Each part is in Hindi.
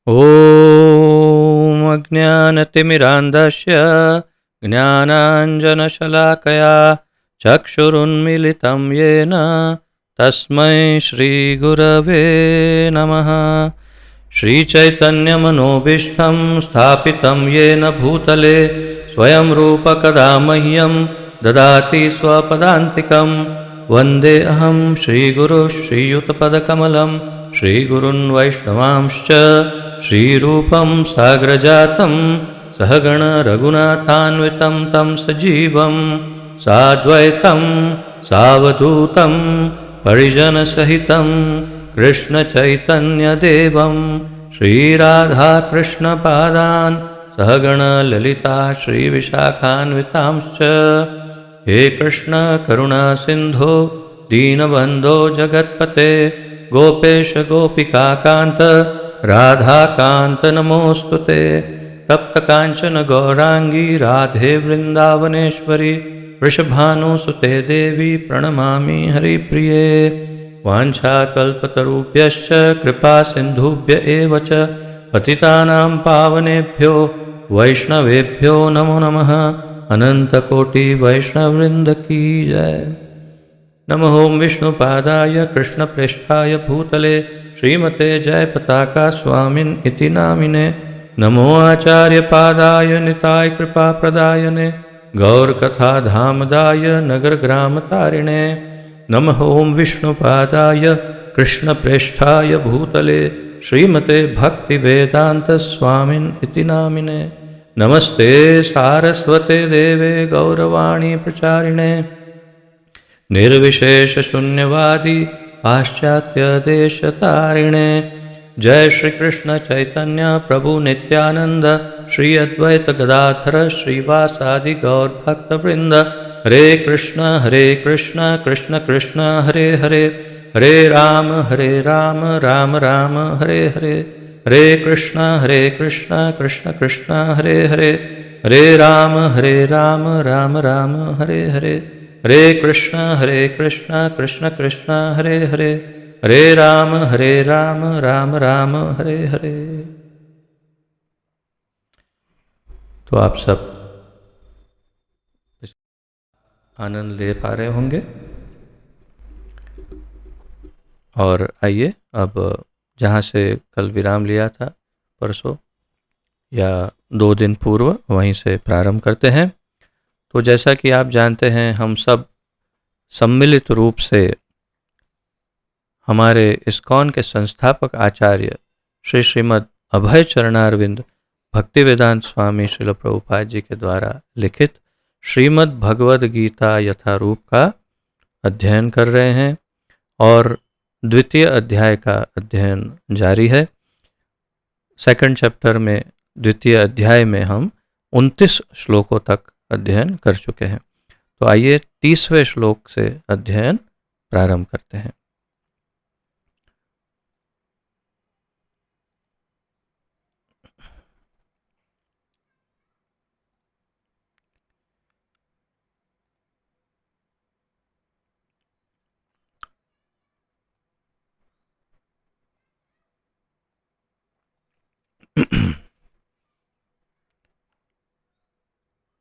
ॐ अज्ञानतिमिरान्धस्य ज्ञानाञ्जनशलाकया चक्षुरुन्मीलितं येन तस्मै श्रीगुरवे नमः। श्रीचैतन्यमनोभीष्टं स्थापितं येन भूतले स्वयं रूपकदा मह्यं ददाति स्वपदान्तिकं। वन्दे अहं श्रीगुरुः श्रीयुतपदकमलं श्रीगुरून् वैष्णवांश्च श्रीरूपं साग्रजातं सहगण रघुनाथान्वितं तं सजीवं साद्वैतं सावधूतं परिजनसहितं कृष्णचैतन्यदेवं श्रीराधाकृष्णपादान् सहगण ललिता श्रीविशाखान्वितांश्च। हे कृष्ण करुणा सिन्धो दीनबन्धो जगत्पते गोपेश गोपिकाकान्त राधाकान्त नमोऽस्तुते। तप्तकाञ्चन गौराङ्गी राधे वृन्दावनेश्वरी वृषभानुसुते देवी प्रणमामि हरिप्रिये। वाञ्छाकल्पतरुभ्यश्च कृपासिन्धुभ्य एव च पतितानां पावनेभ्यो वैष्णवेभ्यो नमो नमः। अनन्तकोटि वैष्णववृन्द की जय। नमः ओं विष्णुपादाय कृष्णप्रेष्ठाय भूतले श्रीमते जयपताका स्वामिन् इति नामिने। नमो आचार्यपादाय निताय कृपाप्रदायने गौरकथाधामदाय नगरग्रामतारिणे। नमः ओं विष्णुपादाय कृष्णप्रेष्ठाय भूतले श्रीमते भक्तिवेदान्तस्वामिन् इति नामिने। नमस्ते सारस्वते देवे गौरवाणी प्रचारिणे निर्विशेषशून्यवादी पाश्चात्यदेशतारिणे। जय श्री कृष्ण चैतन्य प्रभु नित्यानंद श्री अद्वैत गदाधर श्रीवासादि गौर भक्तवृंद। हरे कृष्ण कृष्ण कृष्ण हरे हरे हरे राम राम राम हरे हरे। हरे कृष्ण कृष्ण कृष्ण हरे हरे हरे राम राम राम हरे हरे। हरे कृष्ण कृष्ण कृष्ण हरे हरे हरे राम राम राम हरे हरे। तो आप सब आनंद ले पा रहे होंगे। और आइए अब जहाँ से कल विराम लिया था परसों या 2 दिन पूर्व वहीं से प्रारंभ करते हैं। तो जैसा कि आप जानते हैं हम सब सम्मिलित रूप से हमारे इस्कॉन के संस्थापक आचार्य श्री श्रीमद् अभय चरणारविंद भक्तिवेदांत स्वामी श्रील प्रभुपाद जी के द्वारा लिखित श्रीमद् भगवद गीता यथारूप का अध्ययन कर रहे हैं और द्वितीय अध्याय का अध्ययन जारी है। सेकंड चैप्टर में द्वितीय अध्याय में हम 29 श्लोकों तक अध्ययन कर चुके हैं। तो आइए 30वें श्लोक से अध्ययन प्रारंभ करते हैं।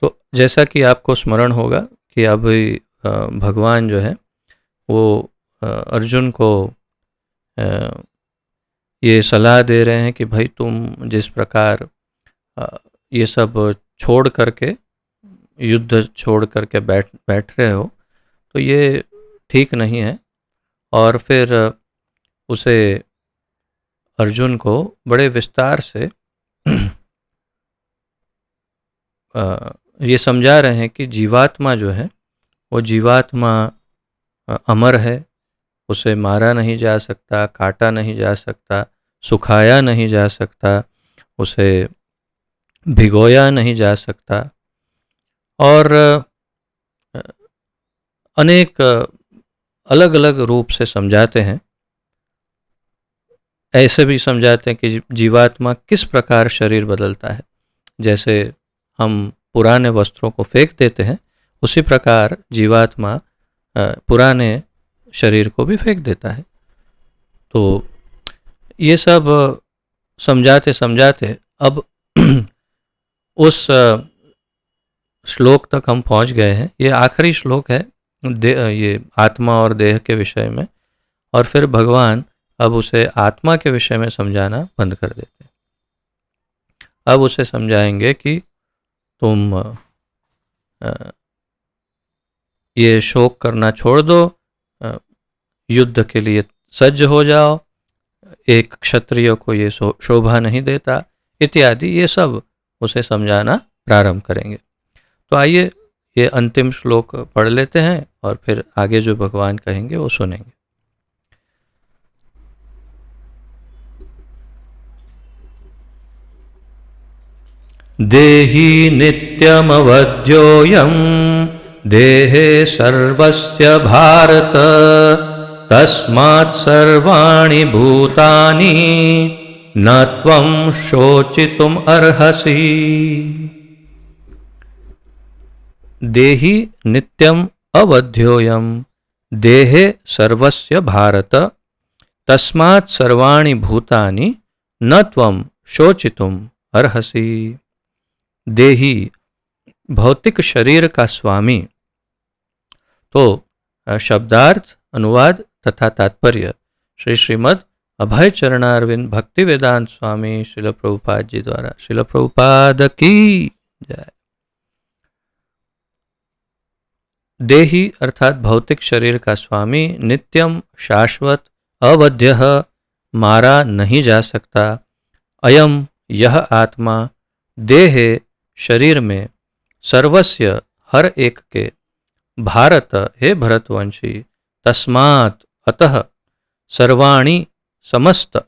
तो जैसा कि आपको स्मरण होगा कि अभी भगवान जो है वो अर्जुन को ये सलाह दे रहे हैं कि भाई तुम जिस प्रकार ये सब छोड़ करके युद्ध छोड़ करके बैठ रहे हो तो ये ठीक नहीं है। और फिर उसे अर्जुन को बड़े विस्तार से ये समझा रहे हैं कि जीवात्मा जो है वो जीवात्मा अमर है, उसे मारा नहीं जा सकता, काटा नहीं जा सकता, सुखाया नहीं जा सकता, उसे भिगोया नहीं जा सकता। और अनेक अलग अलग रूप से समझाते हैं। ऐसे भी समझाते हैं कि जीवात्मा किस प्रकार शरीर बदलता है। जैसे हम पुराने वस्त्रों को फेंक देते हैं उसी प्रकार जीवात्मा पुराने शरीर को भी फेंक देता है। तो ये सब समझाते समझाते अब उस श्लोक तक हम पहुंच गए हैं। ये आखिरी श्लोक है ये आत्मा और देह के विषय में, और फिर भगवान अब उसे आत्मा के विषय में समझाना बंद कर देते हैं। अब उसे समझाएंगे कि तुम ये शोक करना छोड़ दो, युद्ध के लिए सज्ज हो जाओ, एक क्षत्रिय को ये शोभा नहीं देता, इत्यादि ये सब उसे समझाना प्रारंभ करेंगे। तो आइए ये अंतिम श्लोक पढ़ लेते हैं और फिर आगे जो भगवान कहेंगे वो सुनेंगे। देहि नित्यमवध्योऽयं देहे सर्वस्य भारत तस्मात् सर्वाणि भूतानि न त्वं शोचितुम् अर्हसि। देहि नित्यम अवध्योऽयं देहे सर्वस्य भारत तस्मात् सर्वाणि भूतानि न त्वं शोचितुम् अर्हसि। देही भौतिक शरीर का स्वामी। तो शब्दार्थ, अनुवाद तथा तात्पर्य श्री श्रीमद् अभय चरणारविंद भक्ति वेदांत स्वामी श्रील प्रभुपाद जी द्वारा। श्रील प्रभुपाद की जय। देही अर्थात भौतिक शरीर का स्वामी, नित्यम शाश्वत, अवध्यः मारा नहीं जा सकता, अयम यह आत्मा, देहे शरीर में, सर्वस्य हर एक के, भारत हे भरतवंशी, तस्मात् अतः, सर्वाणि समस्त,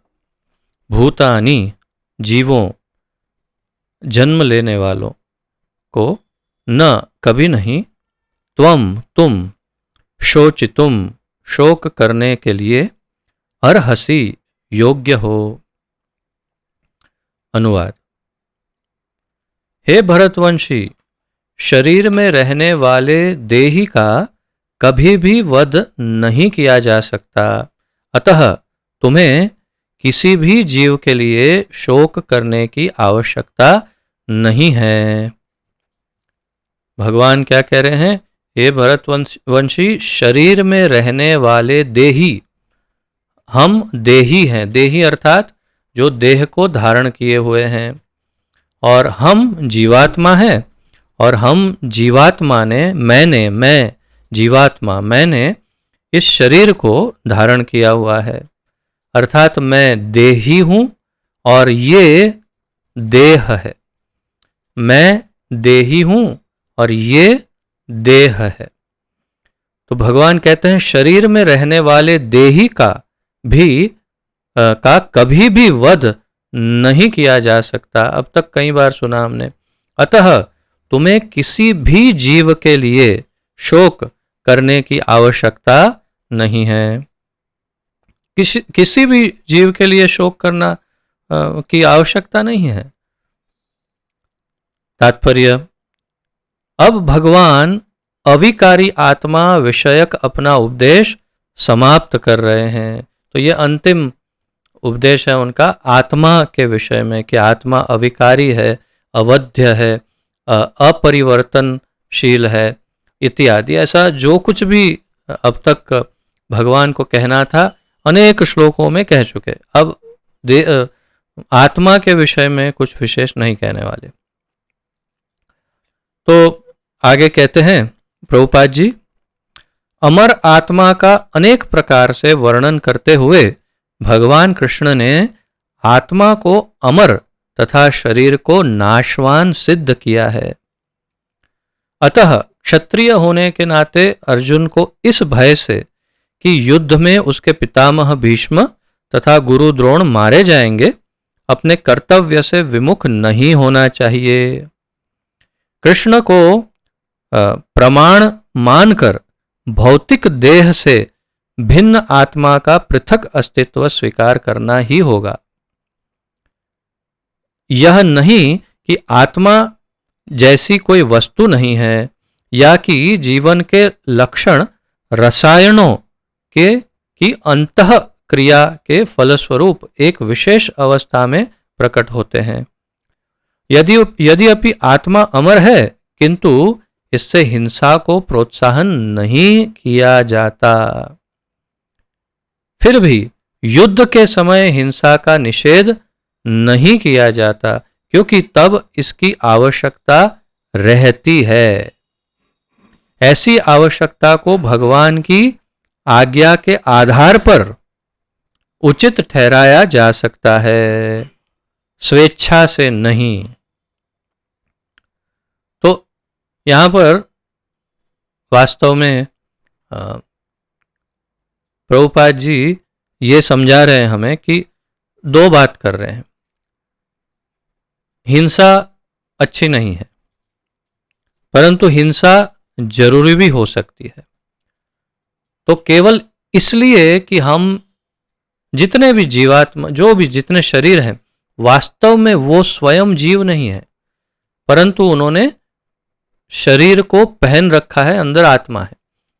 भूतानि जीवों, जन्म लेने वालों को, न कभी नहीं, त्वम तुम, शोचितुम शोक करने के लिए, अर्हसि योग्य हो। अनुवाद। हे भरतवंशी, शरीर में रहने वाले देही का कभी भी वध नहीं किया जा सकता, अतः तुम्हें किसी भी जीव के लिए शोक करने की आवश्यकता नहीं है। भगवान क्या कह रहे हैं? हे भरतवंशी, शरीर में रहने वाले देही, हम देही हैं। देही अर्थात जो देह को धारण किए हुए हैं, और हम जीवात्मा हैं। और हम जीवात्मा ने, मैं जीवात्मा, मैंने इस शरीर को धारण किया हुआ है, अर्थात मैं देही हूँ और ये देह है। मैं देही हूँ और ये देह है। तो भगवान कहते हैं शरीर में रहने वाले देही का कभी भी वध नहीं किया जा सकता। अब तक कई बार सुना हमने। अतः तुम्हें किसी भी जीव के लिए शोक करने की आवश्यकता नहीं है। किसी भी जीव के लिए शोक करना की आवश्यकता नहीं है। तात्पर्य। अब भगवान अविकारी आत्मा विषयक अपना उपदेश समाप्त कर रहे हैं। तो ये अंतिम उपदेश है उनका आत्मा के विषय में, कि आत्मा अविकारी है, अवध्य है, अपरिवर्तनशील है, इत्यादि। ऐसा जो कुछ भी अब तक भगवान को कहना था अनेक श्लोकों में कह चुके। अब आत्मा के विषय में कुछ विशेष नहीं कहने वाले। तो आगे कहते हैं प्रभुपाद जी, अमर आत्मा का अनेक प्रकार से वर्णन करते हुए भगवान कृष्ण ने आत्मा को अमर तथा शरीर को नाशवान सिद्ध किया है। अतः क्षत्रिय होने के नाते अर्जुन को इस भय से कि युद्ध में उसके पितामह भीष्म तथा गुरु द्रोण मारे जाएंगे, अपने कर्तव्य से विमुख नहीं होना चाहिए। कृष्ण को प्रमाण मानकर भौतिक देह से भिन्न आत्मा का पृथक अस्तित्व स्वीकार करना ही होगा। यह नहीं कि आत्मा जैसी कोई वस्तु नहीं है, या कि जीवन के लक्षण रसायनों की अंतः क्रिया के फलस्वरूप एक विशेष अवस्था में प्रकट होते हैं। यद्यपि आत्मा अमर है, किंतु इससे हिंसा को प्रोत्साहन नहीं किया जाता। फिर भी युद्ध के समय हिंसा का निषेध नहीं किया जाता, क्योंकि तब इसकी आवश्यकता रहती है। ऐसी आवश्यकता को भगवान की आज्ञा के आधार पर उचित ठहराया जा सकता है, स्वेच्छा से नहीं। तो यहां पर वास्तव में प्रभुपाद जी ये समझा रहे हैं हमें कि दो बात कर रहे हैं। हिंसा अच्छी नहीं है, परंतु हिंसा जरूरी भी हो सकती है। तो केवल इसलिए कि हम जितने भी जीवात्मा, जो भी जितने शरीर हैं, वास्तव में वो स्वयं जीव नहीं है, परंतु उन्होंने शरीर को पहन रखा है, अंदर आत्मा है।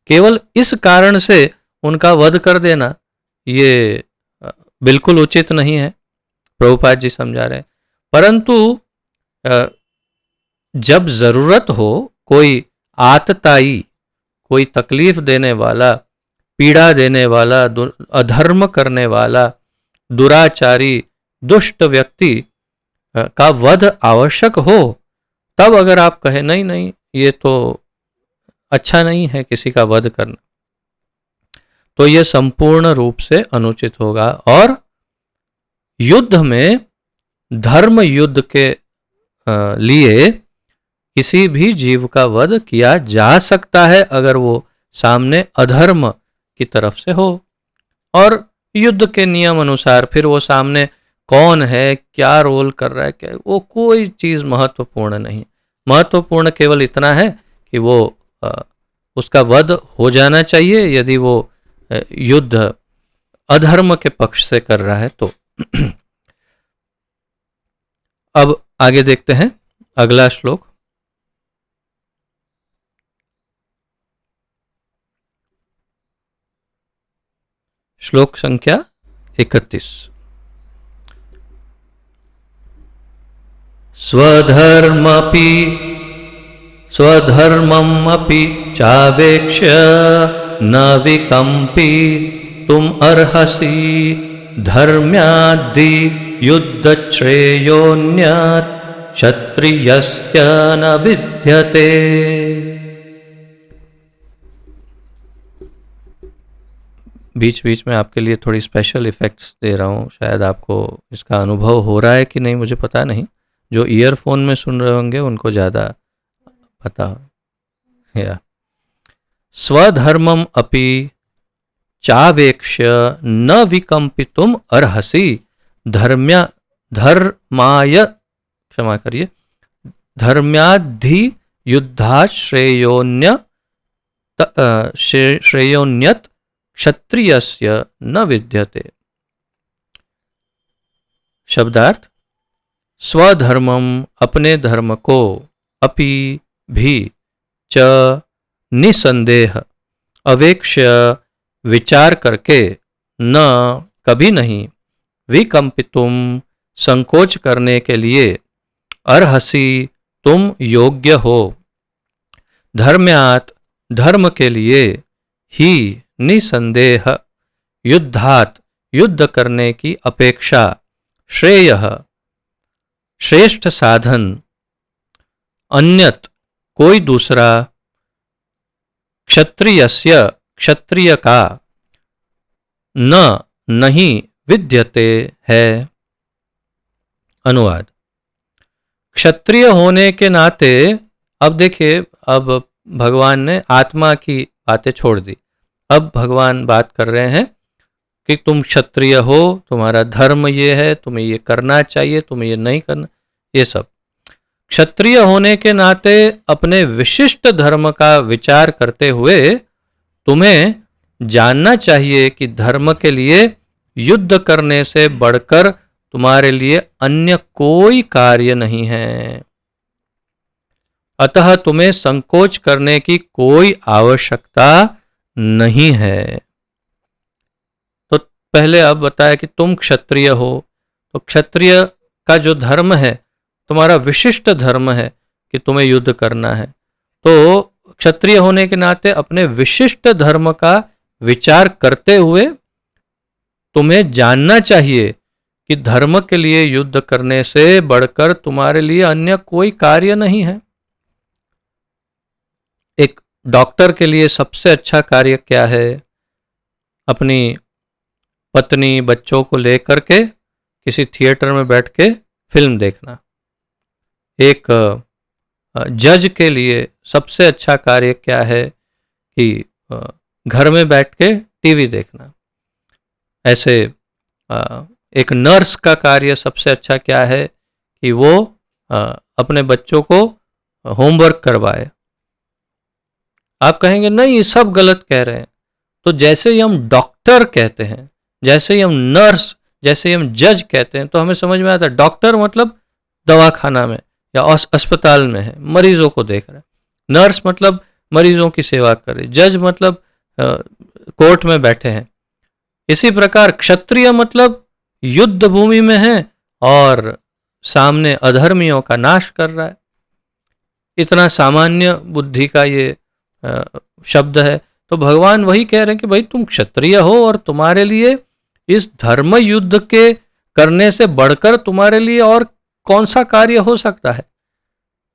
केवल इस कारण से उनका वध कर देना ये बिल्कुल उचित नहीं है, प्रभुपाद जी समझा रहे हैं। परंतु जब जरूरत हो, कोई आतताई, कोई तकलीफ देने वाला, पीड़ा देने वाला, अधर्म करने वाला, दुराचारी, दुष्ट व्यक्ति का वध आवश्यक हो, तब अगर आप कहें नहीं नहीं ये तो अच्छा नहीं है किसी का वध करना, तो यह संपूर्ण रूप से अनुचित होगा। और युद्ध में, धर्म युद्ध के लिए किसी भी जीव का वध किया जा सकता है अगर वो सामने अधर्म की तरफ से हो। और युद्ध के नियम अनुसार फिर वो सामने कौन है, क्या रोल कर रहा है, क्या, वो कोई चीज महत्वपूर्ण नहीं। महत्वपूर्ण केवल इतना है कि वो उसका वध हो जाना चाहिए यदि वो युद्ध अधर्म के पक्ष से कर रहा है तो। अब आगे देखते हैं अगला श्लोक। श्लोक संख्या 31। स्वधर्ममपि चावेक्ष्य न विकम्पि तुम अर्हसि धर्म्याद्धि युद्धश्रेयोऽन्यत् क्षत्रियस्य न विद्यते। बीच बीच में आपके लिए थोड़ी स्पेशल इफेक्ट्स दे रहा हूँ, शायद आपको इसका अनुभव हो रहा है कि नहीं मुझे पता नहीं। जो ईयरफोन में सुन रहे होंगे उनको ज़्यादा पता हो। या स्वधर्मम अपि चावेक्ष्य न विकम्पितुम अर्हसि धर्माय धर्म्याद्धि युद्धाश्रेयोन्यत् क्षत्रियस्य न विद्यते। शब्दार्थ: स्वधर्मम, अपने धर्म को, अपि भी, च निसंदेह, अवेक्ष्य विचार करके, न कभी नहीं, विकम्पितुम संकोच करने के लिए, अर्हसि तुम योग्य हो, धर्म्यात् धर्म के लिए, ही निसंदेह युद्धात् युद्ध करने की अपेक्षा, श्रेयः श्रेष्ठ साधन, अन्यत कोई दूसरा, क्षत्रियस्य क्षत्रिय का, न नहीं, विद्यते है। अनुवाद: क्षत्रिय होने के नाते, अब देखिए, अब भगवान ने आत्मा की बातें छोड़ दी। अब भगवान बात कर रहे हैं कि तुम क्षत्रिय हो, तुम्हारा धर्म ये है, तुम्हें ये करना चाहिए, तुम्हें ये नहीं करना, ये सब। क्षत्रिय होने के नाते अपने विशिष्ट धर्म का विचार करते हुए तुम्हें जानना चाहिए कि धर्म के लिए युद्ध करने से बढ़कर तुम्हारे लिए अन्य कोई कार्य नहीं है। अतः तुम्हें संकोच करने की कोई आवश्यकता नहीं है। तो पहले अब बताया कि तुम क्षत्रिय हो, तो क्षत्रिय का जो धर्म है, तुम्हारा विशिष्ट धर्म है कि तुम्हें युद्ध करना है, तो क्षत्रिय होने के नाते अपने विशिष्ट धर्म का विचार करते हुए तुम्हें जानना चाहिए कि धर्म के लिए युद्ध करने से बढ़कर तुम्हारे लिए अन्य कोई कार्य नहीं है। एक डॉक्टर के लिए सबसे अच्छा कार्य क्या है? अपनी पत्नी बच्चों को लेकर के किसी थिएटर में बैठ के फिल्म देखना। एक जज के लिए सबसे अच्छा कार्य क्या है कि घर में बैठ के टीवी देखना। ऐसे एक नर्स का कार्य सबसे अच्छा क्या है कि वो अपने बच्चों को होमवर्क करवाए। आप कहेंगे नहीं ये सब गलत कह रहे हैं। तो जैसे ही हम डॉक्टर कहते हैं, जैसे ही हम नर्स, जैसे ही हम जज कहते हैं, तो हमें समझ में आता है डॉक्टर मतलब दवाखाना में या अस्पताल में है, मरीजों को देख रहा है। नर्स मतलब मरीजों की सेवा कर रही, जज मतलब कोर्ट में बैठे हैं। इसी प्रकार क्षत्रिय मतलब युद्ध भूमि में है और सामने अधर्मियों का नाश कर रहा है। इतना सामान्य बुद्धि का ये शब्द है। तो भगवान वही कह रहे हैं कि भाई तुम क्षत्रिय हो और तुम्हारे लिए इस धर्म युद्ध के करने से बढ़कर तुम्हारे लिए और कौन सा कार्य हो सकता है?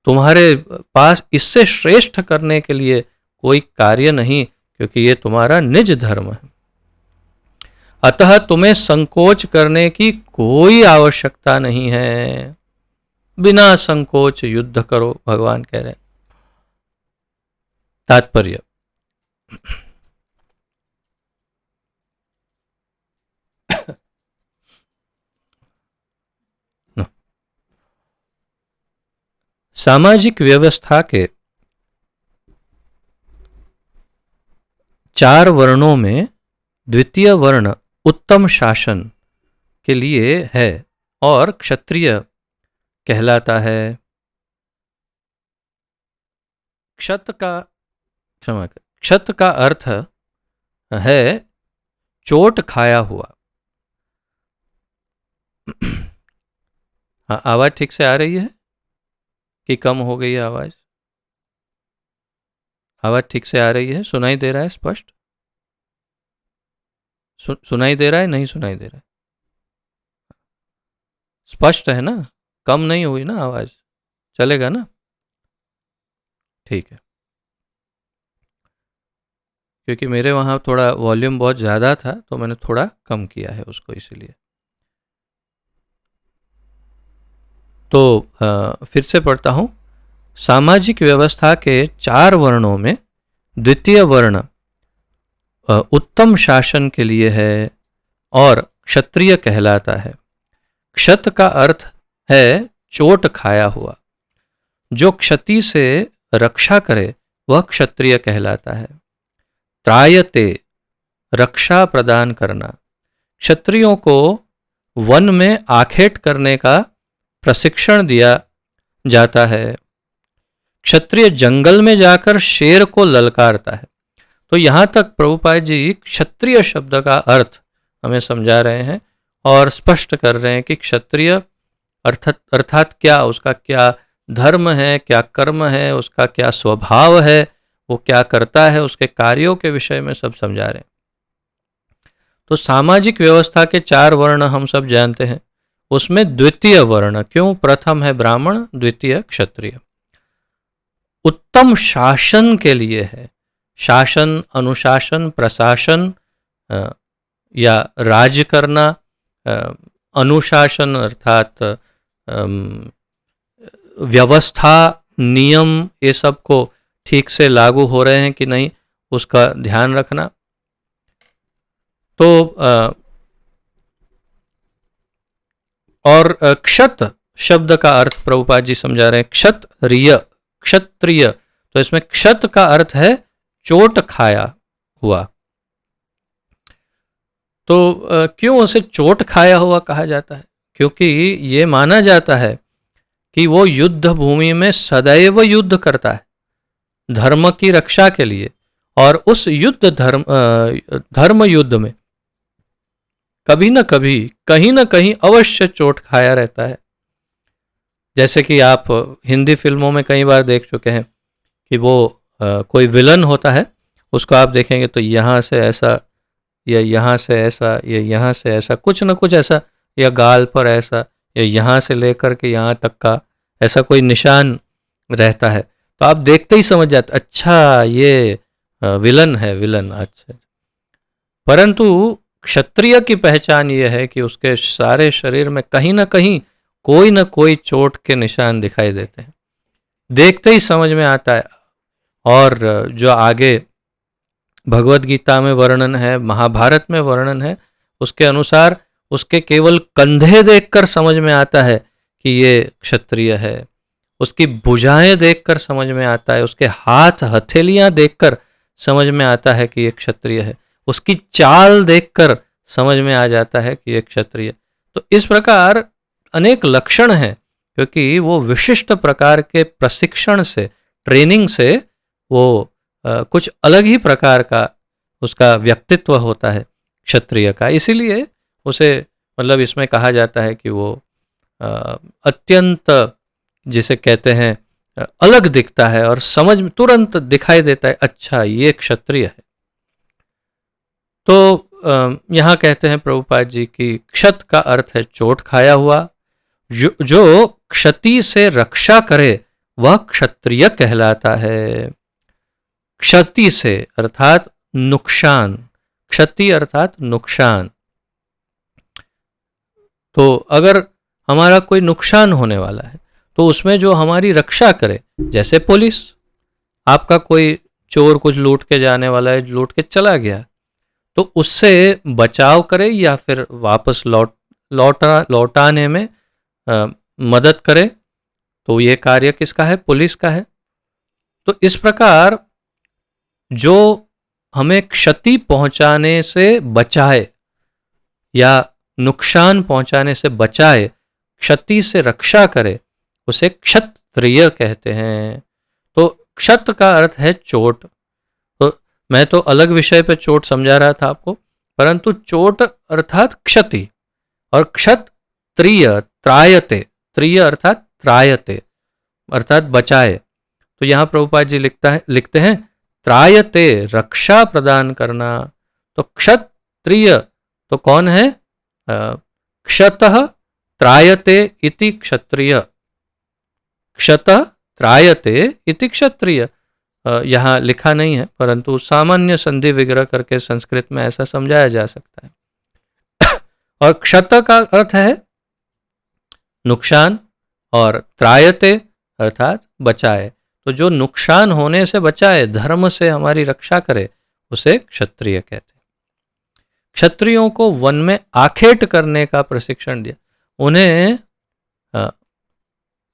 तुम्हारे पास इससे श्रेष्ठ करने के लिए कोई कार्य नहीं, क्योंकि ये तुम्हारा निज धर्म है। अतः तुम्हें संकोच करने की कोई आवश्यकता नहीं है, बिना संकोच युद्ध करो, भगवान कह रहे हैं। तात्पर्य, सामाजिक व्यवस्था के 4 वर्णों में द्वितीय वर्ण उत्तम शासन के लिए है और क्षत्रिय कहलाता है। क्षत का अर्थ है चोट खाया हुआ। हाँ, आवाज ठीक से आ रही है कि कम हो गई है आवाज? आवाज ठीक से आ रही है? सुनाई दे रहा है स्पष्ट? सुनाई दे रहा है, नहीं सुनाई दे रहा है? स्पष्ट है ना? कम नहीं हुई ना आवाज? चलेगा ना? ठीक है, क्योंकि मेरे वहाँ थोड़ा वॉल्यूम बहुत ज़्यादा था तो मैंने थोड़ा कम किया है उसको, इसीलिए। तो फिर से पढ़ता हूँ। सामाजिक व्यवस्था के 4 वर्णों में द्वितीय वर्ण उत्तम शासन के लिए है और क्षत्रिय कहलाता है। क्षत का अर्थ है चोट खाया हुआ। जो क्षति से रक्षा करे वह क्षत्रिय कहलाता है। त्रायते, रक्षा प्रदान करना। क्षत्रियों को वन में आखेट करने का प्रशिक्षण दिया जाता है। क्षत्रिय जंगल में जाकर शेर को ललकारता है। तो यहाँ तक प्रभुपाद जी क्षत्रिय शब्द का अर्थ हमें समझा रहे हैं और स्पष्ट कर रहे हैं कि क्षत्रिय अर्थात क्या, उसका क्या धर्म है, क्या कर्म है, उसका क्या स्वभाव है, वो क्या करता है, उसके कार्यों के विषय में सब समझा रहे हैं। तो सामाजिक व्यवस्था के 4 वर्ण हम सब जानते हैं। उसमें द्वितीय वर्ण क्यों? प्रथम है ब्राह्मण, द्वितीय क्षत्रिय। उत्तम शासन के लिए है। शासन, अनुशासन, प्रशासन या राज करना। अनुशासन अर्थात व्यवस्था, नियम, ये सब को ठीक से लागू हो रहे हैं कि नहीं, उसका ध्यान रखना। तो और क्षत शब्द का अर्थ प्रभुपाद जी समझा रहे हैं क्षत्रिय, क्षत्रिय। तो इसमें क्षत का अर्थ है चोट खाया हुआ। तो क्यों उसे चोट खाया हुआ कहा जाता है? क्योंकि ये माना जाता है कि वो युद्ध भूमि में सदैव युद्ध करता है धर्म की रक्षा के लिए, और उस युद्ध धर्म युद्ध में कभी न कभी, कहीं न कहीं अवश्य चोट खाया रहता है। जैसे कि आप हिंदी फिल्मों में कई बार देख चुके हैं कि वो कोई विलन होता है, उसको आप देखेंगे तो यहाँ से ऐसा, या यहाँ से ऐसा, या यहाँ से ऐसा, कुछ न कुछ ऐसा, या गाल पर ऐसा, या यहाँ से लेकर के यहाँ तक का ऐसा कोई निशान रहता है। तो आप देखते ही समझ जाते, अच्छा ये विलन है, विलन। अच्छा, परंतु क्षत्रिय की पहचान ये है कि उसके सारे शरीर में कहीं ना कहीं कोई न कोई चोट के निशान दिखाई देते हैं, देखते ही समझ में आता है। और जो आगे भगवत गीता में वर्णन है, महाभारत में वर्णन है, उसके अनुसार उसके केवल कंधे देखकर समझ में आता है कि ये क्षत्रिय है, उसकी भुजाएं देखकर समझ में आता है, उसके हाथ हथेलियां देखकर समझ में आता है कि ये क्षत्रिय है, उसकी चाल देखकर समझ में आ जाता है कि ये क्षत्रिय। तो इस प्रकार अनेक लक्षण हैं, क्योंकि वो विशिष्ट प्रकार के प्रशिक्षण से, ट्रेनिंग से वो कुछ अलग ही प्रकार का उसका व्यक्तित्व होता है क्षत्रिय का। इसीलिए उसे मतलब इसमें कहा जाता है कि वो अत्यंत, जिसे कहते हैं, अलग दिखता है और समझ तुरंत दिखाई देता है, अच्छा ये क्षत्रिय है। तो यहाँ कहते हैं प्रभुपाद जी की क्षत का अर्थ है चोट खाया हुआ, जो क्षति से रक्षा करे वह क्षत्रिय कहलाता है। क्षति से अर्थात नुकसान, क्षति अर्थात नुकसान। तो अगर हमारा कोई नुकसान होने वाला है तो उसमें जो हमारी रक्षा करे, जैसे पुलिस, आपका कोई चोर कुछ लूट के जाने वाला है, लूट के चला गया, तो उससे बचाव करे या फिर वापस लौटाने में मदद करे, तो ये कार्य किसका है? पुलिस का है। तो इस प्रकार जो हमें क्षति पहुंचाने से बचाए या नुकसान पहुंचाने से बचाए, क्षति से रक्षा करे, उसे क्षत्रिय कहते हैं। तो क्षत का अर्थ है चोट। तो मैं तो अलग विषय पे चोट समझा रहा था आपको, परंतु चोट अर्थात क्षति, और क्षत्रिय त्रायते, त्रिय अर्थात त्रायते अर्थात बचाए। तो यहाँ प्रभुपाद जी लिखते हैं त्रायते, रक्षा प्रदान करना। तो क्षत्रिय तो कौन है? क्षतः त्रायते इति क्षत्रिय, क्षतः त्रायते इति क्षत्रिय। यहाँ लिखा नहीं है, परंतु सामान्य संधि विग्रह करके संस्कृत में ऐसा समझाया जा सकता है। और क्षत का अर्थ है नुकसान, और त्रायते अर्थात बचाए। तो जो नुकसान होने से बचाए, धर्म से हमारी रक्षा करे, उसे क्षत्रिय कहते हैं। क्षत्रियों को वन में आखेट करने का प्रशिक्षण दिया। उन्हें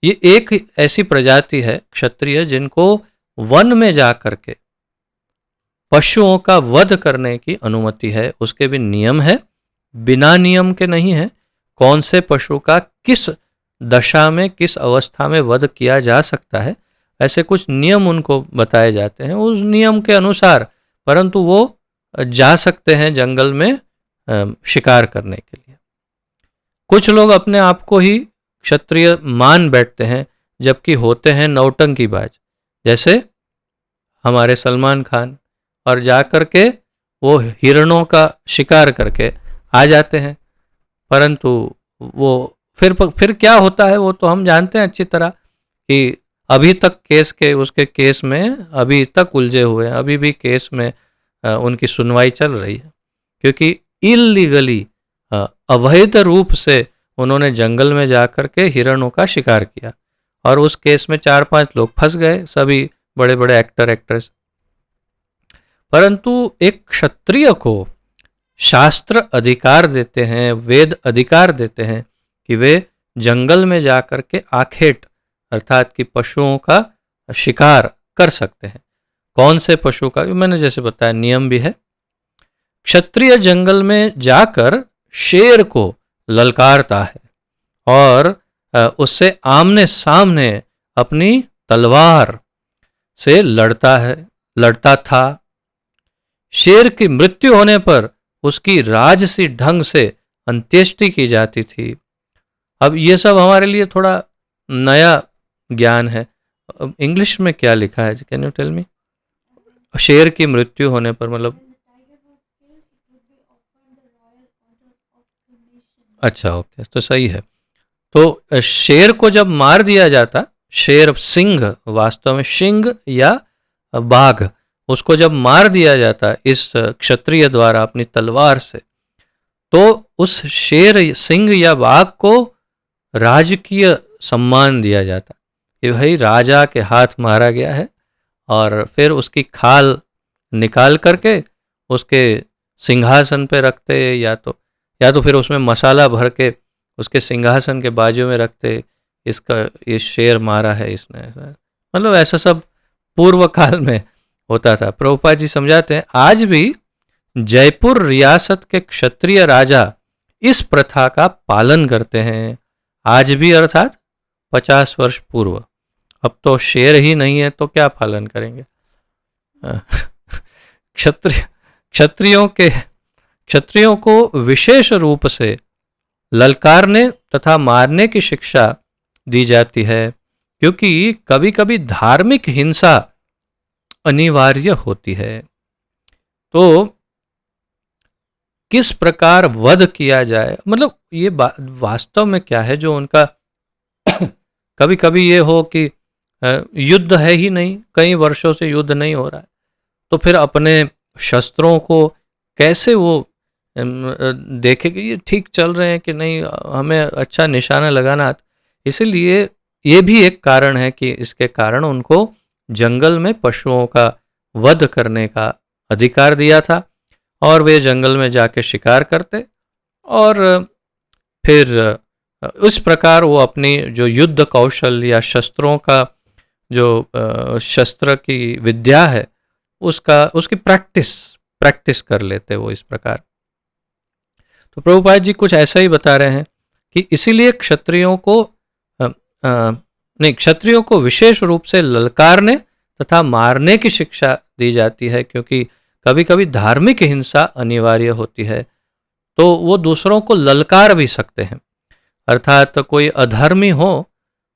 ये एक ऐसी प्रजाति है क्षत्रिय जिनको वन में जाकर के पशुओं का वध करने की अनुमति है। उसके भी नियम है, बिना नियम के नहीं है। कौन से पशु का किस दशा में, किस अवस्था में वध किया जा सकता है, ऐसे कुछ नियम उनको बताए जाते हैं। उस नियम के अनुसार परंतु वो जा सकते हैं जंगल में शिकार करने के लिए। कुछ लोग अपने आप को ही क्षत्रिय मान बैठते हैं, जबकि होते हैं नौटंकीबाज, जैसे हमारे सलमान खान, और जाकर के वो हिरणों का शिकार करके आ जाते हैं। परंतु वो फिर क्या होता है वो तो हम जानते हैं अच्छी तरह, कि अभी तक उसके केस में अभी तक उलझे हुए हैं, अभी भी केस में उनकी सुनवाई चल रही है, क्योंकि इल्लीगली, अवैध रूप से उन्होंने जंगल में जाकर के हिरणों का शिकार किया, और उस केस में 4-5 लोग फंस गए, सभी बड़े बड़े एक्टर एक्ट्रेस। परंतु एक क्षत्रिय को शास्त्र अधिकार देते हैं, वेद अधिकार देते हैं कि वे जंगल में जाकर के आखेट अर्थात कि पशुओं का शिकार कर सकते हैं। कौन से पशु का? मैंने जैसे बताया नियम भी है। क्षत्रिय जंगल में जाकर शेर को ललकारता है और उससे आमने सामने अपनी तलवार से लड़ता था। शेर की मृत्यु होने पर उसकी राजसी ढंग से अंत्येष्टि की जाती थी। अब ये सब हमारे लिए थोड़ा नया ज्ञान है। इंग्लिश में क्या लिखा है, कैन यू टेल मी? शेर की मृत्यु होने पर मतलब, अच्छा ओके, तो सही है। तो शेर को जब मार दिया जाता, शेर सिंह, वास्तव में सिंह या बाघ, उसको जब मार दिया जाता इस क्षत्रिय द्वारा अपनी तलवार से, तो उस शेर सिंह या बाघ को राजकीय सम्मान दिया जाता कि भाई राजा के हाथ मारा गया है, और फिर उसकी खाल निकाल करके उसके सिंहासन पे रखते, या तो फिर उसमें मसाला भर के उसके सिंहासन के बाजू में रखते, इसका ये शेर मारा है इसने, मतलब ऐसा सब पूर्व काल में होता था। प्रभुपाद जी समझाते हैं आज भी जयपुर रियासत के क्षत्रिय राजा इस प्रथा का पालन करते हैं, आज भी, अर्थात 50 वर्ष पूर्व। अब तो शेर ही नहीं है तो क्या पालन करेंगे? क्षत्रियों को विशेष रूप से ललकारने तथा मारने की शिक्षा दी जाती है, क्योंकि कभी कभी धार्मिक हिंसा अनिवार्य होती है। तो किस प्रकार वध किया जाए, मतलब ये वास्तव में क्या है जो उनका कभी कभी ये हो कि युद्ध है ही नहीं, कई वर्षों से युद्ध नहीं हो रहा है, तो फिर अपने शस्त्रों को कैसे वो देखे कि ये ठीक चल रहे हैं कि नहीं, हमें अच्छा निशाना लगाना। इसीलिए ये भी एक कारण है कि इसके कारण उनको जंगल में पशुओं का वध करने का अधिकार दिया था, और वे जंगल में जाके शिकार करते, और फिर उस प्रकार वो अपनी जो युद्ध कौशल या शस्त्रों का जो शस्त्र की विद्या है उसकी प्रैक्टिस कर लेते वो इस प्रकार। तो प्रभुपाद जी कुछ ऐसा ही बता रहे हैं कि इसीलिए क्षत्रियों को विशेष रूप से ललकारने तथा मारने की शिक्षा दी जाती है, क्योंकि कभी कभी धार्मिक हिंसा अनिवार्य होती है, तो वो दूसरों को ललकार भी सकते हैं। अर्थात कोई अधर्मी हो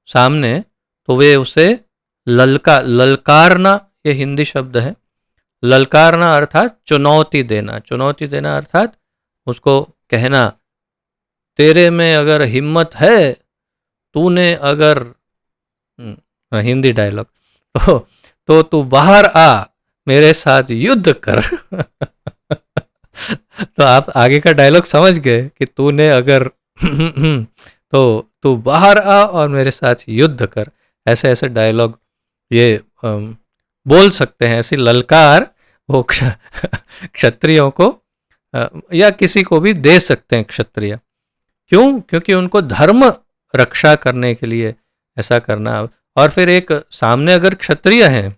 सामने तो वे उसे ललकारना, ये हिंदी शब्द है, ललकारना अर्थात चुनौती देना अर्थात उसको कहना, तेरे में अगर हिम्मत है, तूने अगर हिंदी डायलॉग, तो तू बाहर आ, मेरे साथ युद्ध कर। तो आप आगे का डायलॉग समझ गए कि तूने अगर तो तू बाहर आ और मेरे साथ युद्ध कर, ऐसे ऐसे डायलॉग ये बोल सकते हैं, ऐसी ललकार वो क्षत्रियों को या किसी को भी दे सकते हैं क्षत्रिय। क्यों? क्योंकि उनको धर्म रक्षा करने के लिए ऐसा करना। और फिर एक सामने अगर क्षत्रिय हैं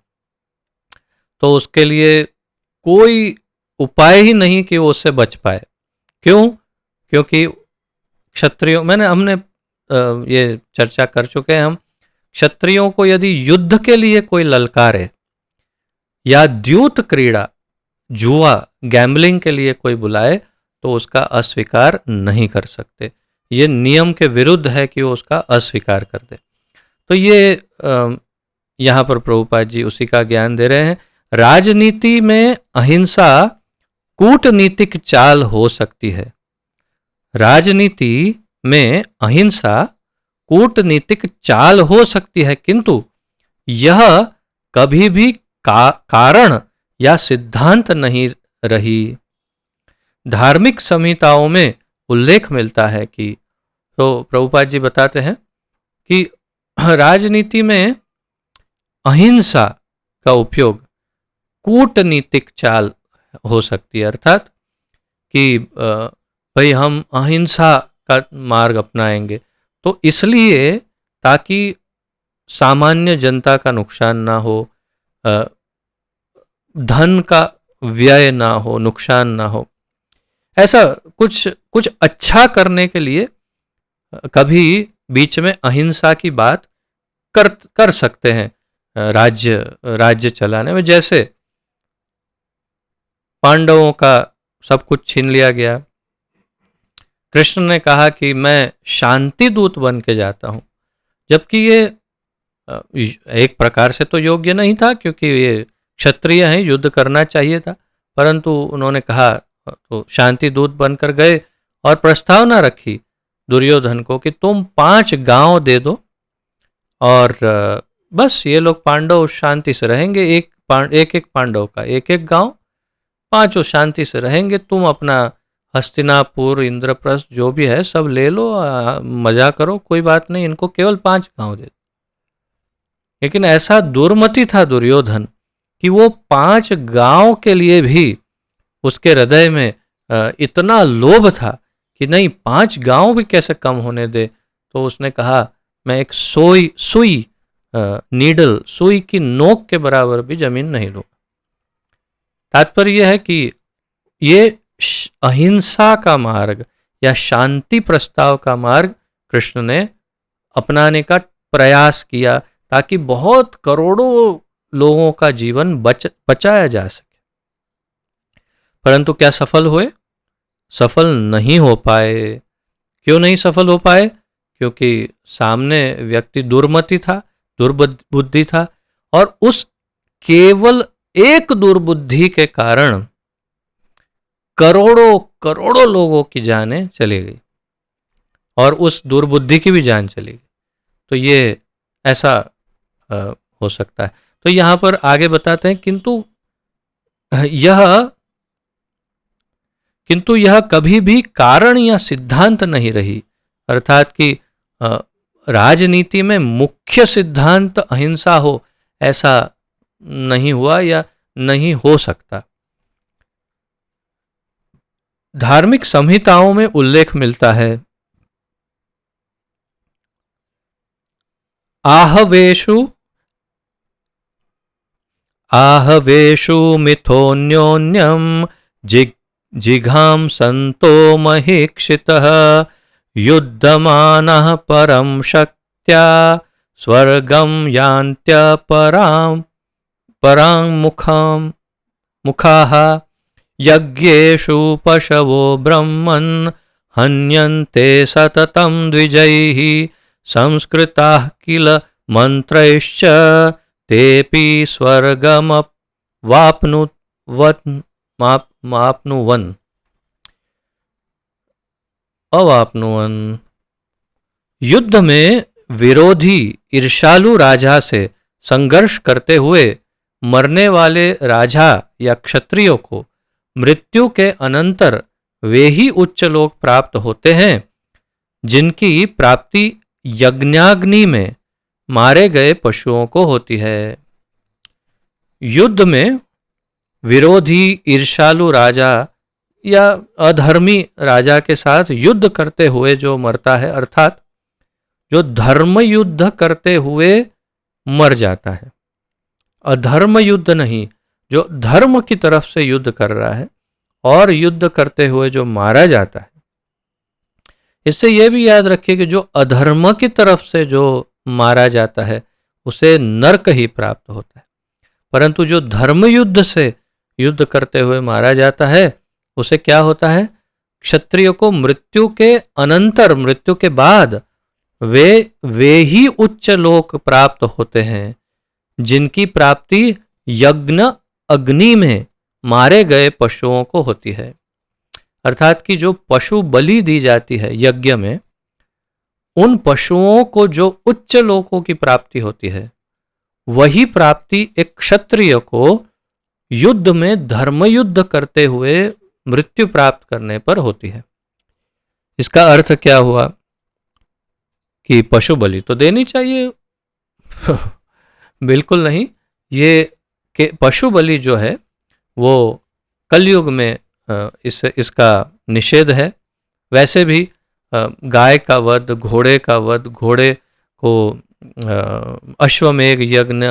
तो उसके लिए कोई उपाय ही नहीं कि वो उससे बच पाए। क्यों? क्योंकि क्षत्रियों, हमने ये चर्चा कर चुके हैं हम, क्षत्रियों को यदि युद्ध के लिए कोई ललकारे या द्यूत क्रीड़ा, जुआ, गैम्बलिंग के लिए कोई बुलाए तो उसका अस्वीकार नहीं कर सकते। ये नियम के विरुद्ध है कि वो उसका अस्वीकार कर दे। तो ये यहाँ पर प्रभुपाद जी उसी का ज्ञान दे रहे हैं। राजनीति में अहिंसा कूटनीतिक चाल हो सकती है। राजनीति में अहिंसा कूटनीतिक चाल हो सकती है, किंतु यह कभी भी कारण या सिद्धांत नहीं रही। धार्मिक संहिताओं में उल्लेख मिलता है कि, तो प्रभुपाद जी बताते हैं कि राजनीति में अहिंसा का उपयोग कूटनीतिक चाल हो सकती है, अर्थात कि भाई हम अहिंसा का मार्ग अपनाएंगे, तो इसलिए ताकि सामान्य जनता का नुकसान ना हो, धन का व्यय ना हो, नुकसान ना हो, ऐसा कुछ अच्छा करने के लिए कभी बीच में अहिंसा की बात कर सकते हैं राज्य चलाने में। जैसे पांडवों का सब कुछ छीन लिया गया, कृष्ण ने कहा कि मैं शांति दूत बन के जाता हूं। जबकि ये एक प्रकार से तो योग्य नहीं था, क्योंकि ये क्षत्रिय हैं, युद्ध करना चाहिए था। परंतु उन्होंने कहा, तो शांति दूत बनकर गए और प्रस्तावना रखी दुर्योधन को कि तुम 5 गांव दे दो और बस ये लोग पांडव शांति से रहेंगे। एक पांडव का एक एक गांव, 5 शांति से रहेंगे। तुम अपना हस्तिनापुर, इंद्रप्रस्थ जो भी है सब ले लो, मजा करो, कोई बात नहीं, इनको केवल 5 गांव दे दो। लेकिन ऐसा दुर्मति था दुर्योधन कि वो 5 गांव के लिए भी उसके हृदय में इतना लोभ था कि नहीं, 5 गांव भी कैसे कम होने दे। तो उसने कहा, मैं एक सुई नीडल, सुई की नोक के बराबर भी जमीन नहीं लूंगा। तात्पर्य यह है कि ये अहिंसा का मार्ग या शांति प्रस्ताव का मार्ग कृष्ण ने अपनाने का प्रयास किया, ताकि बहुत करोड़ों लोगों का जीवन बचाया जा सके। परंतु क्या सफल हुए? सफल नहीं हो पाए। क्यों नहीं सफल हो पाए? क्योंकि सामने व्यक्ति दुर्मति था, दुर्बुद्धि था, और उस केवल एक दुर्बुद्धि के कारण करोड़ों करोड़ों लोगों की जानें चली गई और उस दुर्बुद्धि की भी जान चली गई। तो ये ऐसा हो सकता है। तो यहां पर आगे बताते हैं, किंतु यह कभी भी कारण या सिद्धांत नहीं रही। अर्थात कि राजनीति में मुख्य सिद्धांत अहिंसा हो, ऐसा नहीं हुआ या नहीं हो सकता। धार्मिक संहिताओं में उल्लेख मिलता है, आहवेषु मिथोन्योन्यं जिघां संतो महीक्षितः युद्धमानः परं शक्त्या स्वर्गं यान्त्यपरां मुखाः यज्ञेषु पशवो ब्रह्मन् हन्यन्ते सततं द्विजैः संस्कृताः किल मंत्रैश्च तेपि अवाप्नुवन। युद्ध में विरोधी ईर्ष्यालु राजा से संघर्ष करते हुए मरने वाले राजा या क्षत्रियों को मृत्यु के अनंतर वे ही उच्च लोक प्राप्त होते हैं जिनकी प्राप्ति यज्ञाग्नि में मारे गए पशुओं को होती है। युद्ध में विरोधी ईर्ष्यालु राजा या अधर्मी राजा के साथ युद्ध करते हुए जो मरता है, अर्थात जो धर्म युद्ध करते हुए मर जाता है, अधर्म युद्ध नहीं, जो धर्म की तरफ से युद्ध कर रहा है और युद्ध करते हुए जो मारा जाता है। इससे यह भी याद रखिए कि जो अधर्म की तरफ से जो मारा जाता है उसे नरक ही प्राप्त होता है, परंतु जो धर्म युद्ध से युद्ध करते हुए मारा जाता है उसे क्या होता है? क्षत्रिय को मृत्यु के अनंतर, मृत्यु के बाद वे ही उच्च लोक प्राप्त होते हैं जिनकी प्राप्ति यज्ञ अग्नि में मारे गए पशुओं को होती है। अर्थात कि जो पशु बलि दी जाती है यज्ञ में, उन पशुओं को जो उच्च लोकों की प्राप्ति होती है, वही प्राप्ति एक क्षत्रिय को युद्ध में धर्म युद्ध करते हुए मृत्यु प्राप्त करने पर होती है। इसका अर्थ क्या हुआ कि पशु बलि तो देनी चाहिए? बिल्कुल नहीं। ये कि पशु बलि जो है वो कलयुग में इसका निषेध है। वैसे भी गाय का वध, घोड़े का वध, घोड़े को अश्वमेघ यज्ञ,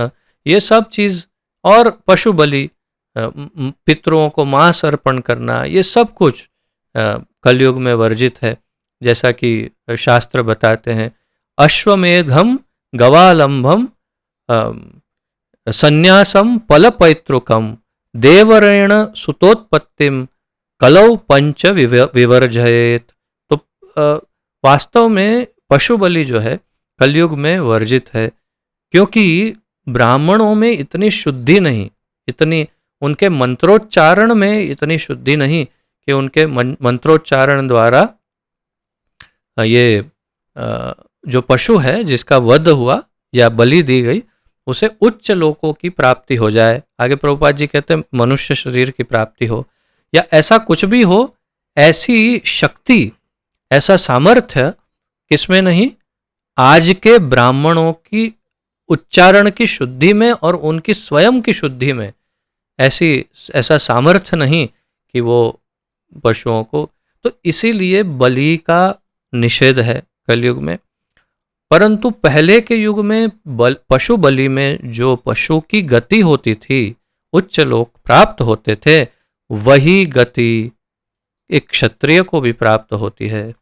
ये सब चीज़, और पशु बलि, पितरों को मांस अर्पण करना, ये सब कुछ कलयुग में वर्जित है। जैसा कि शास्त्र बताते हैं, अश्वमेधम गवालंभम संन्यासम फलपैतृकम देवरेण सुतोत्पत्तिम कलौ पंच विवर्जयेत। तो वास्तव में पशु बलि जो है कलयुग में वर्जित है, क्योंकि ब्राह्मणों में इतनी शुद्धि नहीं, इतनी उनके मंत्रोच्चारण में इतनी शुद्धि नहीं कि उनके मंत्रोच्चारण द्वारा ये जो पशु है जिसका वध हुआ या बलि दी गई उसे उच्च लोकों की प्राप्ति हो जाए। आगे प्रभुपाद जी कहते हैं मनुष्य शरीर की प्राप्ति हो, या ऐसा कुछ भी हो, ऐसी शक्ति, ऐसा सामर्थ्य किसमें नहीं, आज के ब्राह्मणों की उच्चारण की शुद्धि में और उनकी स्वयं की शुद्धि में ऐसा सामर्थ्य नहीं कि वो पशुओं को, तो इसीलिए बलि का निषेध है कलयुग में। परंतु पहले के युग में पशु बलि में जो पशु की गति होती थी, उच्च लोक प्राप्त होते थे, वही गति एक क्षत्रिय को भी प्राप्त होती है।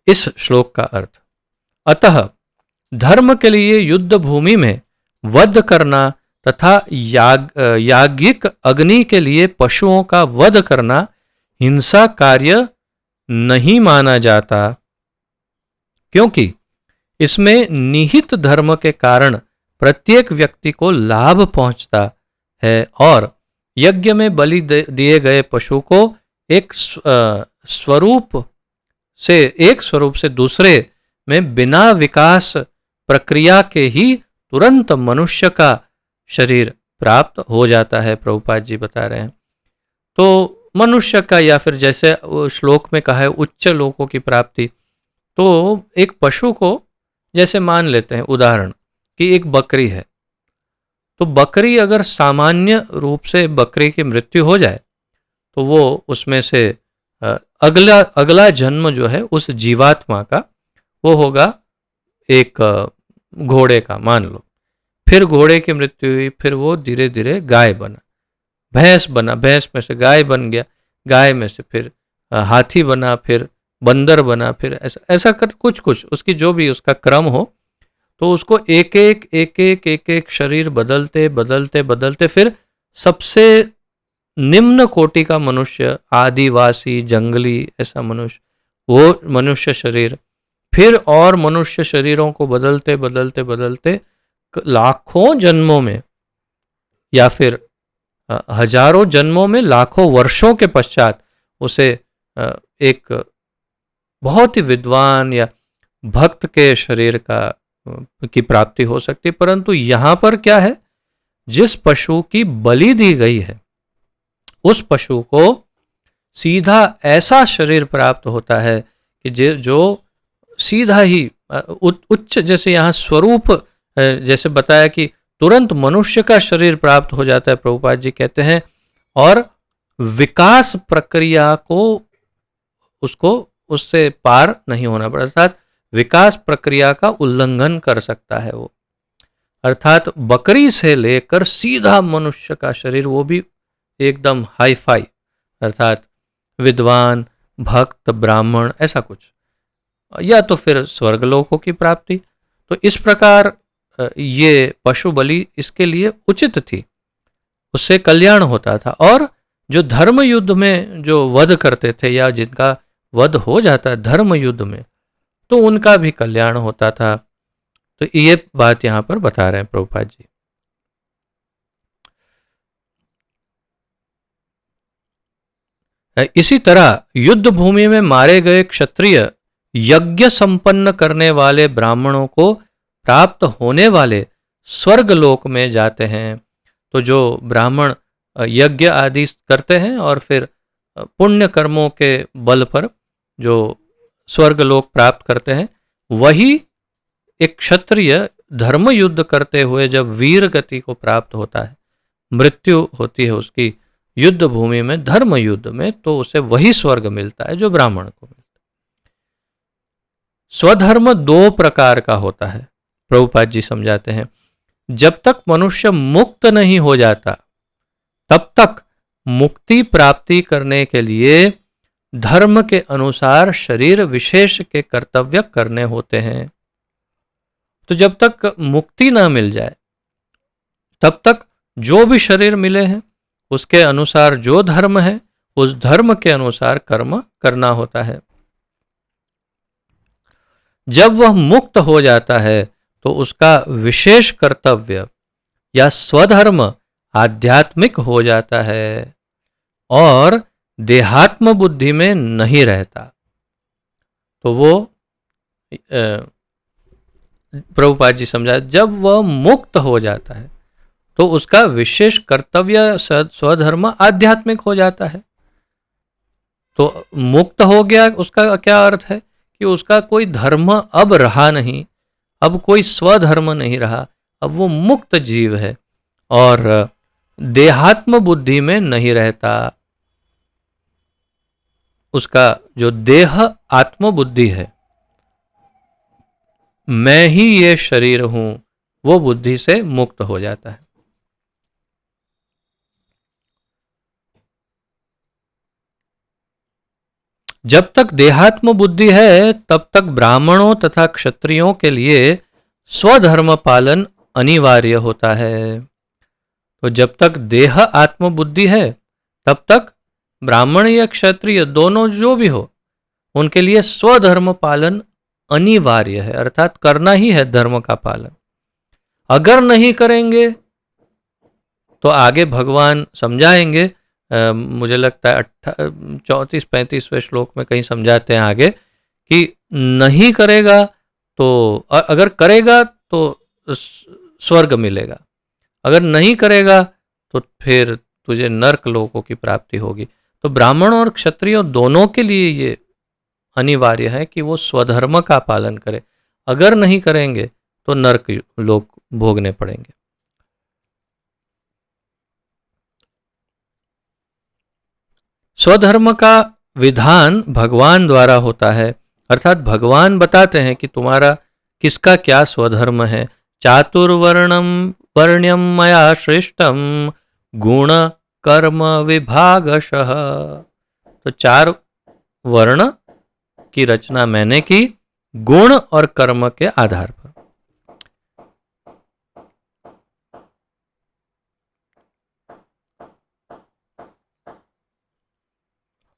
इस श्लोक का अर्थ, अतः धर्म के लिए युद्ध भूमि में वध करना तथा याज्ञिक अग्नि के लिए पशुओं का वध करना हिंसा कार्य नहीं माना जाता, क्योंकि इसमें निहित धर्म के कारण प्रत्येक व्यक्ति को लाभ पहुंचता है और यज्ञ में बलि दिए गए पशु को एक स्वरूप से दूसरे में बिना विकास प्रक्रिया के ही तुरंत मनुष्य का शरीर प्राप्त हो जाता है। प्रभुपाद जी बता रहे हैं तो मनुष्य का, या फिर जैसे श्लोक में कहा है उच्च लोकों की प्राप्ति, तो एक पशु को जैसे मान लेते हैं उदाहरण कि एक बकरी है, तो बकरी अगर सामान्य रूप से बकरी की मृत्यु हो जाए तो वो उसमें से अगला जन्म जो है उस जीवात्मा का वो होगा एक घोड़े का, मान लो। फिर घोड़े की मृत्यु हुई, फिर वो धीरे धीरे गाय बना, भैंस बना, भैंस में से गाय बन गया, गाय में से फिर हाथी बना, फिर बंदर बना, फिर ऐसा कर कुछ उसकी जो भी उसका क्रम हो, तो उसको एक एक शरीर बदलते बदलते बदलते फिर सबसे निम्न कोटि का मनुष्य, आदिवासी, जंगली, ऐसा मनुष्य, वो मनुष्य शरीर, फिर और मनुष्य शरीरों को बदलते बदलते बदलते लाखों जन्मों में या फिर हजारों जन्मों में, लाखों वर्षों के पश्चात उसे एक बहुत ही विद्वान या भक्त के शरीर की प्राप्ति हो सकती है। परंतु यहाँ पर क्या है, जिस पशु की बलि दी गई है उस पशु को सीधा ऐसा शरीर प्राप्त होता है कि जो सीधा ही उच्च, जैसे यहाँ स्वरूप जैसे बताया कि तुरंत मनुष्य का शरीर प्राप्त हो जाता है, प्रभुपाद जी कहते हैं, और विकास प्रक्रिया को उसको उससे पार नहीं होना पड़ा, अर्थात विकास प्रक्रिया का उल्लंघन कर सकता है वो। अर्थात बकरी से लेकर सीधा मनुष्य का शरीर, वो भी एकदम हाई फाई, अर्थात विद्वान, भक्त, ब्राह्मण, ऐसा कुछ, या तो फिर स्वर्गलोकों की प्राप्ति। तो इस प्रकार ये पशु बलि इसके लिए उचित थी, उससे कल्याण होता था। और जो धर्म युद्ध में जो वध करते थे या जिनका वध हो जाता है धर्म युद्ध में, तो उनका भी कल्याण होता था। तो ये बात यहां पर बता रहे हैं प्रभुपाद जी। इसी तरह युद्ध भूमि में मारे गए क्षत्रिय यज्ञ संपन्न करने वाले ब्राह्मणों को प्राप्त होने वाले स्वर्गलोक में जाते हैं। तो जो ब्राह्मण यज्ञ आदि करते हैं और फिर पुण्य कर्मों के बल पर जो स्वर्गलोक प्राप्त करते हैं, वही एक क्षत्रिय धर्म युद्ध करते हुए जब वीर गति को प्राप्त होता है, मृत्यु होती है उसकी युद्ध भूमि में, धर्म युद्ध में, तो उसे वही स्वर्ग मिलता है जो ब्राह्मण को मिलता है। स्वधर्म दो प्रकार का होता है, प्रभुपाद जी समझाते हैं। जब तक मनुष्य मुक्त नहीं हो जाता तब तक मुक्ति प्राप्ति करने के लिए धर्म के अनुसार शरीर विशेष के कर्तव्य करने होते हैं। तो जब तक मुक्ति ना मिल जाए तब तक जो भी शरीर मिले हैं उसके अनुसार जो धर्म है उस धर्म के अनुसार कर्म करना होता है। जब वह मुक्त हो जाता है तो उसका विशेष कर्तव्य या स्वधर्म आध्यात्मिक हो जाता है और देहात्म बुद्धि में नहीं रहता। तो वो प्रभुपाद जी समझा, जब वह मुक्त हो जाता है तो उसका विशेष कर्तव्य स्वधर्म आध्यात्मिक हो जाता है। तो मुक्त हो गया, उसका क्या अर्थ है कि उसका कोई धर्म अब रहा नहीं, अब कोई स्वधर्म नहीं रहा, अब वो मुक्त जीव है और देहात्म बुद्धि में नहीं रहता। उसका जो देह आत्म बुद्धि है, मैं ही ये शरीर हूं, वो बुद्धि से मुक्त हो जाता है। जब तक देहात्म बुद्धि है तब तक ब्राह्मणों तथा क्षत्रियों के लिए स्वधर्म पालन अनिवार्य होता है। तो जब तक देह आत्म बुद्धि है तब तक ब्राह्मण या क्षत्रिय दोनों जो भी हो, उनके लिए स्वधर्म पालन अनिवार्य है, अर्थात करना ही है धर्म का पालन। अगर नहीं करेंगे तो आगे भगवान समझाएंगे, मुझे लगता है 34-35वें श्लोक में कहीं समझाते हैं आगे कि नहीं करेगा तो अगर करेगा तो स्वर्ग मिलेगा, अगर नहीं करेगा तो फिर तुझे नर्क लोकों की प्राप्ति होगी। तो ब्राह्मण और क्षत्रिय दोनों के लिए ये अनिवार्य है कि वो स्वधर्म का पालन करे, अगर नहीं करेंगे तो नर्क लोक भोगने पड़ेंगे। स्वधर्म का विधान भगवान द्वारा होता है, अर्थात भगवान बताते हैं कि तुम्हारा किसका क्या स्वधर्म है। चातुर्वर्णम वर्ण्यम मया श्रेष्ठम गुण कर्म विभागशः। तो 4 वर्ण की रचना मैंने की गुण और कर्म के आधार पर।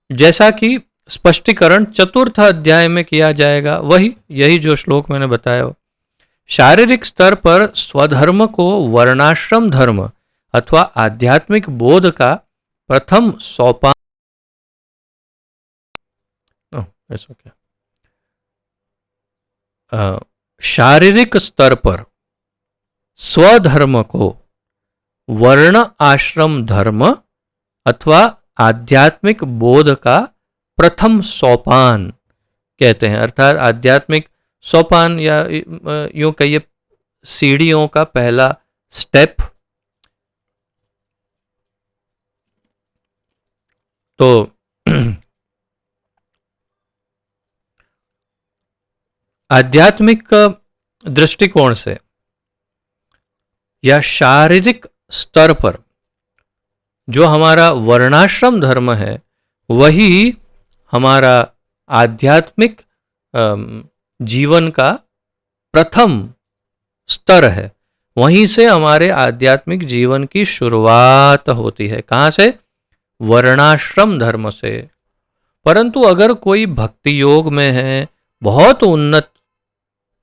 जैसा कि स्पष्टीकरण 4th अध्याय में किया जाएगा, वही यही जो श्लोक मैंने बताया। शारीरिक स्तर पर स्वधर्म को वर्णाश्रम धर्म अथवा आध्यात्मिक बोध का प्रथम सोपान, ऐसा क्या, शारीरिक स्तर पर स्वधर्म को वर्ण आश्रम धर्म अथवा आध्यात्मिक बोध का प्रथम सोपान कहते हैं, अर्थात आध्यात्मिक सोपान या यूं कहिए सीढ़ियों का पहला स्टेप। तो आध्यात्मिक दृष्टिकोण से या शारीरिक स्तर पर जो हमारा वर्णाश्रम धर्म है वही हमारा आध्यात्मिक जीवन का प्रथम स्तर है। वहीं से हमारे आध्यात्मिक जीवन की शुरुआत होती है। कहाँ से? वर्णाश्रम धर्म से। परंतु अगर कोई भक्ति योग में है, बहुत उन्नत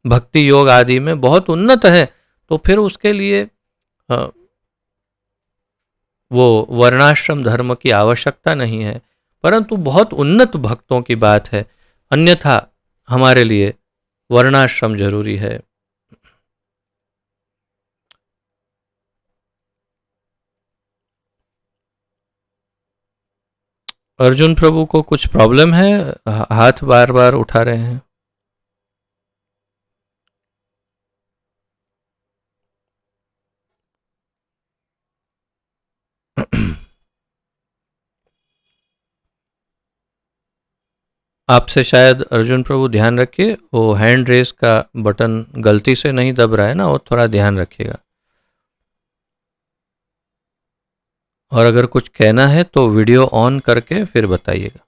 भक्ति योग आदि में बहुत उन्नत है, तो फिर उसके लिए वो वर्णाश्रम धर्म की आवश्यकता नहीं है। परंतु बहुत उन्नत भक्तों की बात है, अन्यथा हमारे लिए वर्णाश्रम जरूरी है। अर्जुन प्रभु को कुछ प्रॉब्लम है, हाथ बार बार उठा रहे हैं। आपसे शायद अर्जुन प्रभु ध्यान रखिए, वो हैंड रेस का बटन गलती से नहीं दब रहा है ना, वो थोड़ा ध्यान रखिएगा। और अगर कुछ कहना है तो वीडियो ऑन करके फिर बताइएगा।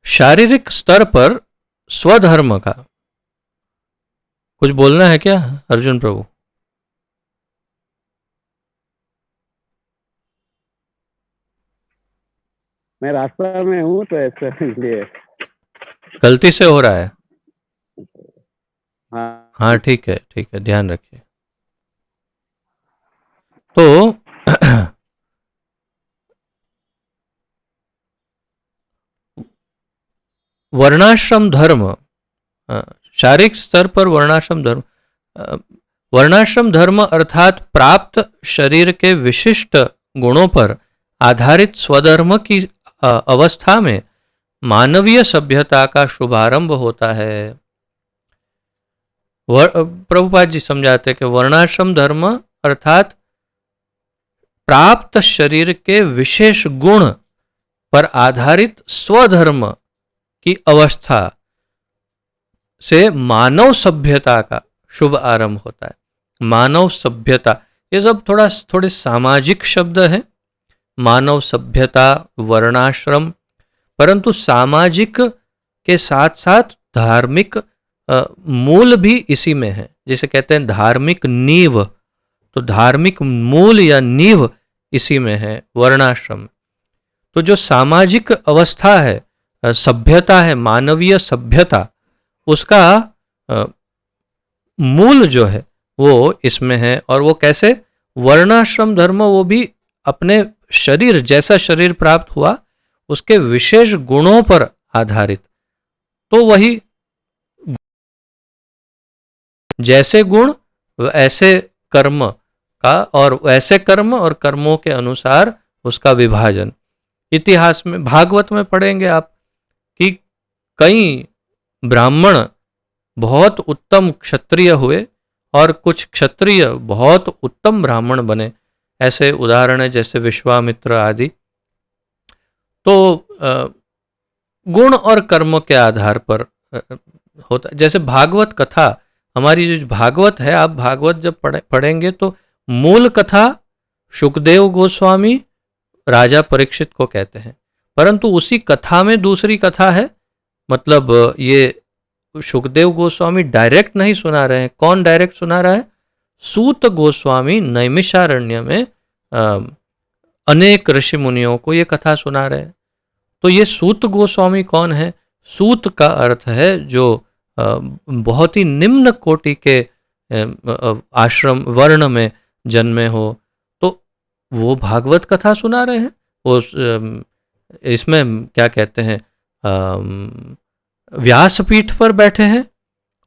शारीरिक स्तर पर स्वधर्म का कुछ बोलना है क्या अर्जुन प्रभु? मैं रास्ता में हूँ तो ऐसे लिए। गलती से हो रहा है। हाँ हाँ जी। ठीक है, ध्यान रखिए। तो वर्णाश्रम धर्म, शारीरिक स्तर पर वर्णाश्रम धर्म, अ, वर्णाश्रम धर्म अर्थात प्राप्त शरीर के विशिष्ट गुणों पर आधारित स्वधर्म की अवस्था में मानवीय सभ्यता का शुभारंभ होता है। प्रभुपाद जी समझाते हैं कि वर्णाश्रम धर्म अर्थात प्राप्त शरीर के विशेष गुण पर आधारित स्वधर्म की अवस्था से मानव सभ्यता का शुभ आरंभ होता है। मानव सभ्यता, ये सब थोड़े सामाजिक शब्द हैं। मानव सभ्यता, वर्णाश्रम, परंतु सामाजिक के साथ साथ धार्मिक मूल भी इसी में है। जिसे कहते हैं धार्मिक नींव, तो धार्मिक मूल या नींव इसी में है वर्णाश्रम। तो जो सामाजिक अवस्था है, सभ्यता है, मानवीय सभ्यता, उसका मूल जो है वो इसमें है। और वो कैसे? वर्णाश्रम धर्म, वो भी अपने शरीर, जैसा शरीर प्राप्त हुआ उसके विशेष गुणों पर आधारित। तो वही जैसे गुण ऐसे कर्म का, और वैसे कर्म और कर्मों के अनुसार उसका विभाजन। इतिहास में, भागवत में पढ़ेंगे आप कि कई ब्राह्मण बहुत उत्तम क्षत्रिय हुए और कुछ क्षत्रिय बहुत उत्तम ब्राह्मण बने। ऐसे उदाहरण है जैसे विश्वामित्र आदि। तो गुण और कर्म के आधार पर होता है। जैसे भागवत कथा, हमारी जो भागवत है, आप भागवत जब पढ़ेंगे तो मूल कथा सुखदेव गोस्वामी राजा परीक्षित को कहते हैं, परंतु उसी कथा में दूसरी कथा है। मतलब ये सुखदेव गोस्वामी डायरेक्ट नहीं सुना रहे हैं। कौन डायरेक्ट सुना रहा है? सूत गोस्वामी नैमिषारण्य में अनेक ऋषि मुनियों को ये कथा सुना रहे हैं। तो ये सूत गोस्वामी कौन है? सूत का अर्थ है जो बहुत ही निम्न कोटि के आश्रम वर्ण में जन्मे हो। तो वो भागवत कथा सुना रहे हैं। वो इसमें क्या कहते हैं, व्यासपीठ पर बैठे हैं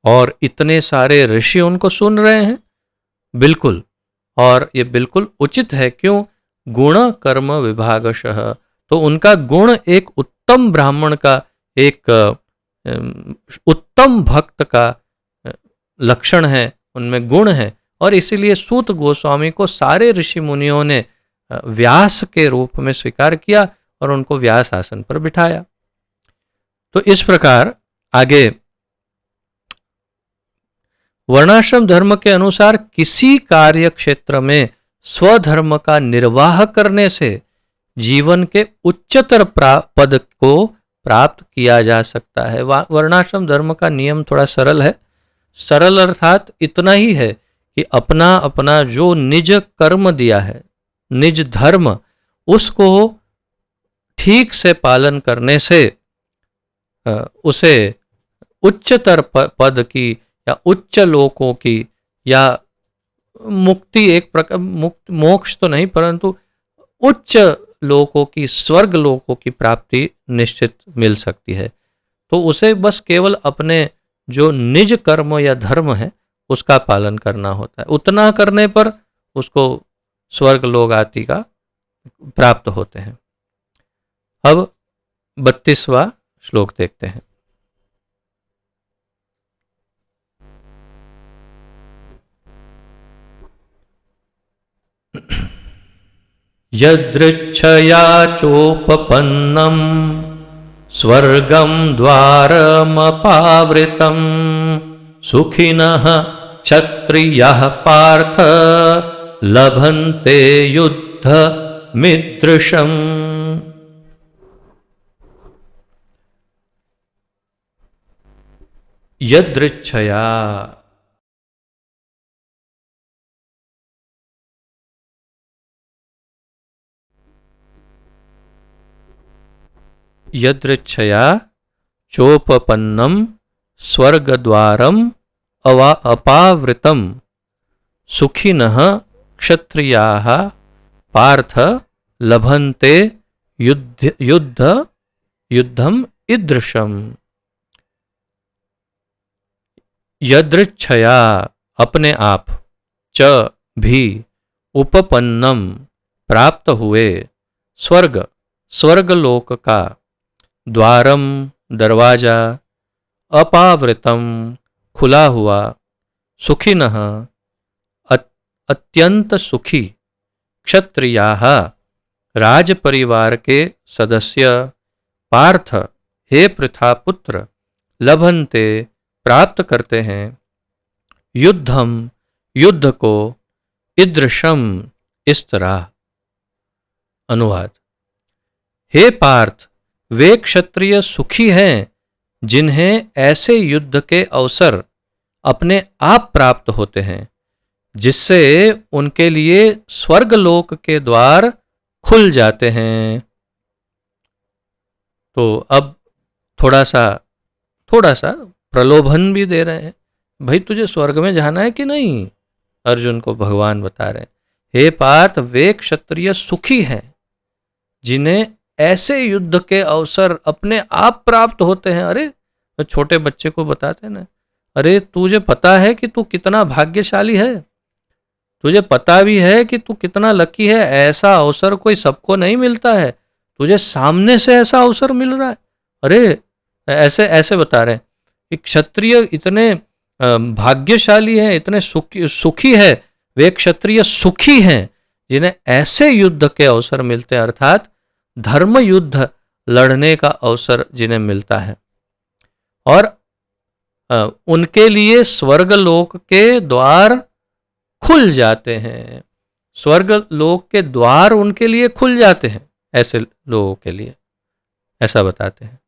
और इतने सारे ऋषि उनको सुन रहे हैं। बिल्कुल, और ये बिल्कुल उचित है। क्यों? गुण कर्म विभागशः। तो उनका गुण एक उत्तम ब्राह्मण का, एक उत्तम भक्त का लक्षण है, उनमें गुण है। और इसीलिए सूत गोस्वामी को सारे ऋषि मुनियों ने व्यास के रूप में स्वीकार किया और उनको व्यास आसन पर बिठाया। तो इस प्रकार आगे वर्णाश्रम धर्म के अनुसार किसी कार्य क्षेत्र में स्वधर्म का निर्वाह करने से जीवन के उच्चतर पद को प्राप्त किया जा सकता है। वर्णाश्रम धर्म का नियम थोड़ा सरल है। सरल अर्थात इतना ही है कि अपना अपना जो निज कर्म दिया है, निज धर्म, उसको ठीक से पालन करने से उसे उच्चतर पद की या उच्च लोकों की या मुक्ति, एक प्रकार मोक्ष तो नहीं परंतु उच्च लोकों की, स्वर्ग लोकों की प्राप्ति निश्चित मिल सकती है। तो उसे बस केवल अपने जो निज कर्म या धर्म है उसका पालन करना होता है। उतना करने पर उसको स्वर्ग लोक आदि का प्राप्त होते हैं। अब 32वां श्लोक देखते हैं। यदृच्छया चोपपन्नं स्वर्गं द्वारमपावृतं सुखिनः क्षत्रियः पार्थ लभन्ते युद्धमिदृशम्। यदृच्छया, यदृच्छया चोपपन्नम स्वर्गद्वारम अपावृतम सुखिनः क्षत्रियाः पार्थ लभन्ते युद्धम ईदृशम। यदृच्छया अपने आप, च भी, उपपन्नम प्राप्त हुए, स्वर्गलोक का, द्वारम दरवाजा, अपावृतम खुला हुआ, सुखिनः अत्यंत सुखी, क्षत्रियाः राज परिवार के सदस्य, पार्थ हे पृथापुत्र, लभन्ते प्राप्त करते हैं, युद्धम युद्ध को, ईदृशम इस तरह। अनुवाद। हे पार्थ, वे क्षत्रिय सुखी हैं जिन्हें ऐसे युद्ध के अवसर अपने आप प्राप्त होते हैं जिससे उनके लिए स्वर्गलोक के द्वार खुल जाते हैं। तो अब थोड़ा सा प्रलोभन भी दे रहे हैं, भाई तुझे स्वर्ग में जाना है कि नहीं, अर्जुन को भगवान बता रहे हैं। हे पार्थ, वे क्षत्रिय सुखी हैं जिन्हें ऐसे युद्ध के अवसर अपने आप प्राप्त होते हैं। अरे तो छोटे बच्चे को बताते हैं ना, अरे तुझे पता है कि तू कितना भाग्यशाली है, तुझे पता भी है कि तू कितना लकी है, ऐसा अवसर कोई सबको नहीं मिलता है, तुझे सामने से ऐसा अवसर मिल रहा है। अरे ऐसे ऐसे बता रहे हैं कि क्षत्रिय इतने भाग्यशाली हैं, इतने सुखी है, वे क्षत्रिय सुखी हैं जिन्हें ऐसे युद्ध के अवसर मिलते हैं, अर्थात धर्म युद्ध लड़ने का अवसर जिन्हें मिलता है, और उनके लिए स्वर्गलोक के द्वार खुल जाते हैं। स्वर्गलोक के द्वार उनके लिए खुल जाते हैं, ऐसे लोगों के लिए, ऐसा बताते हैं।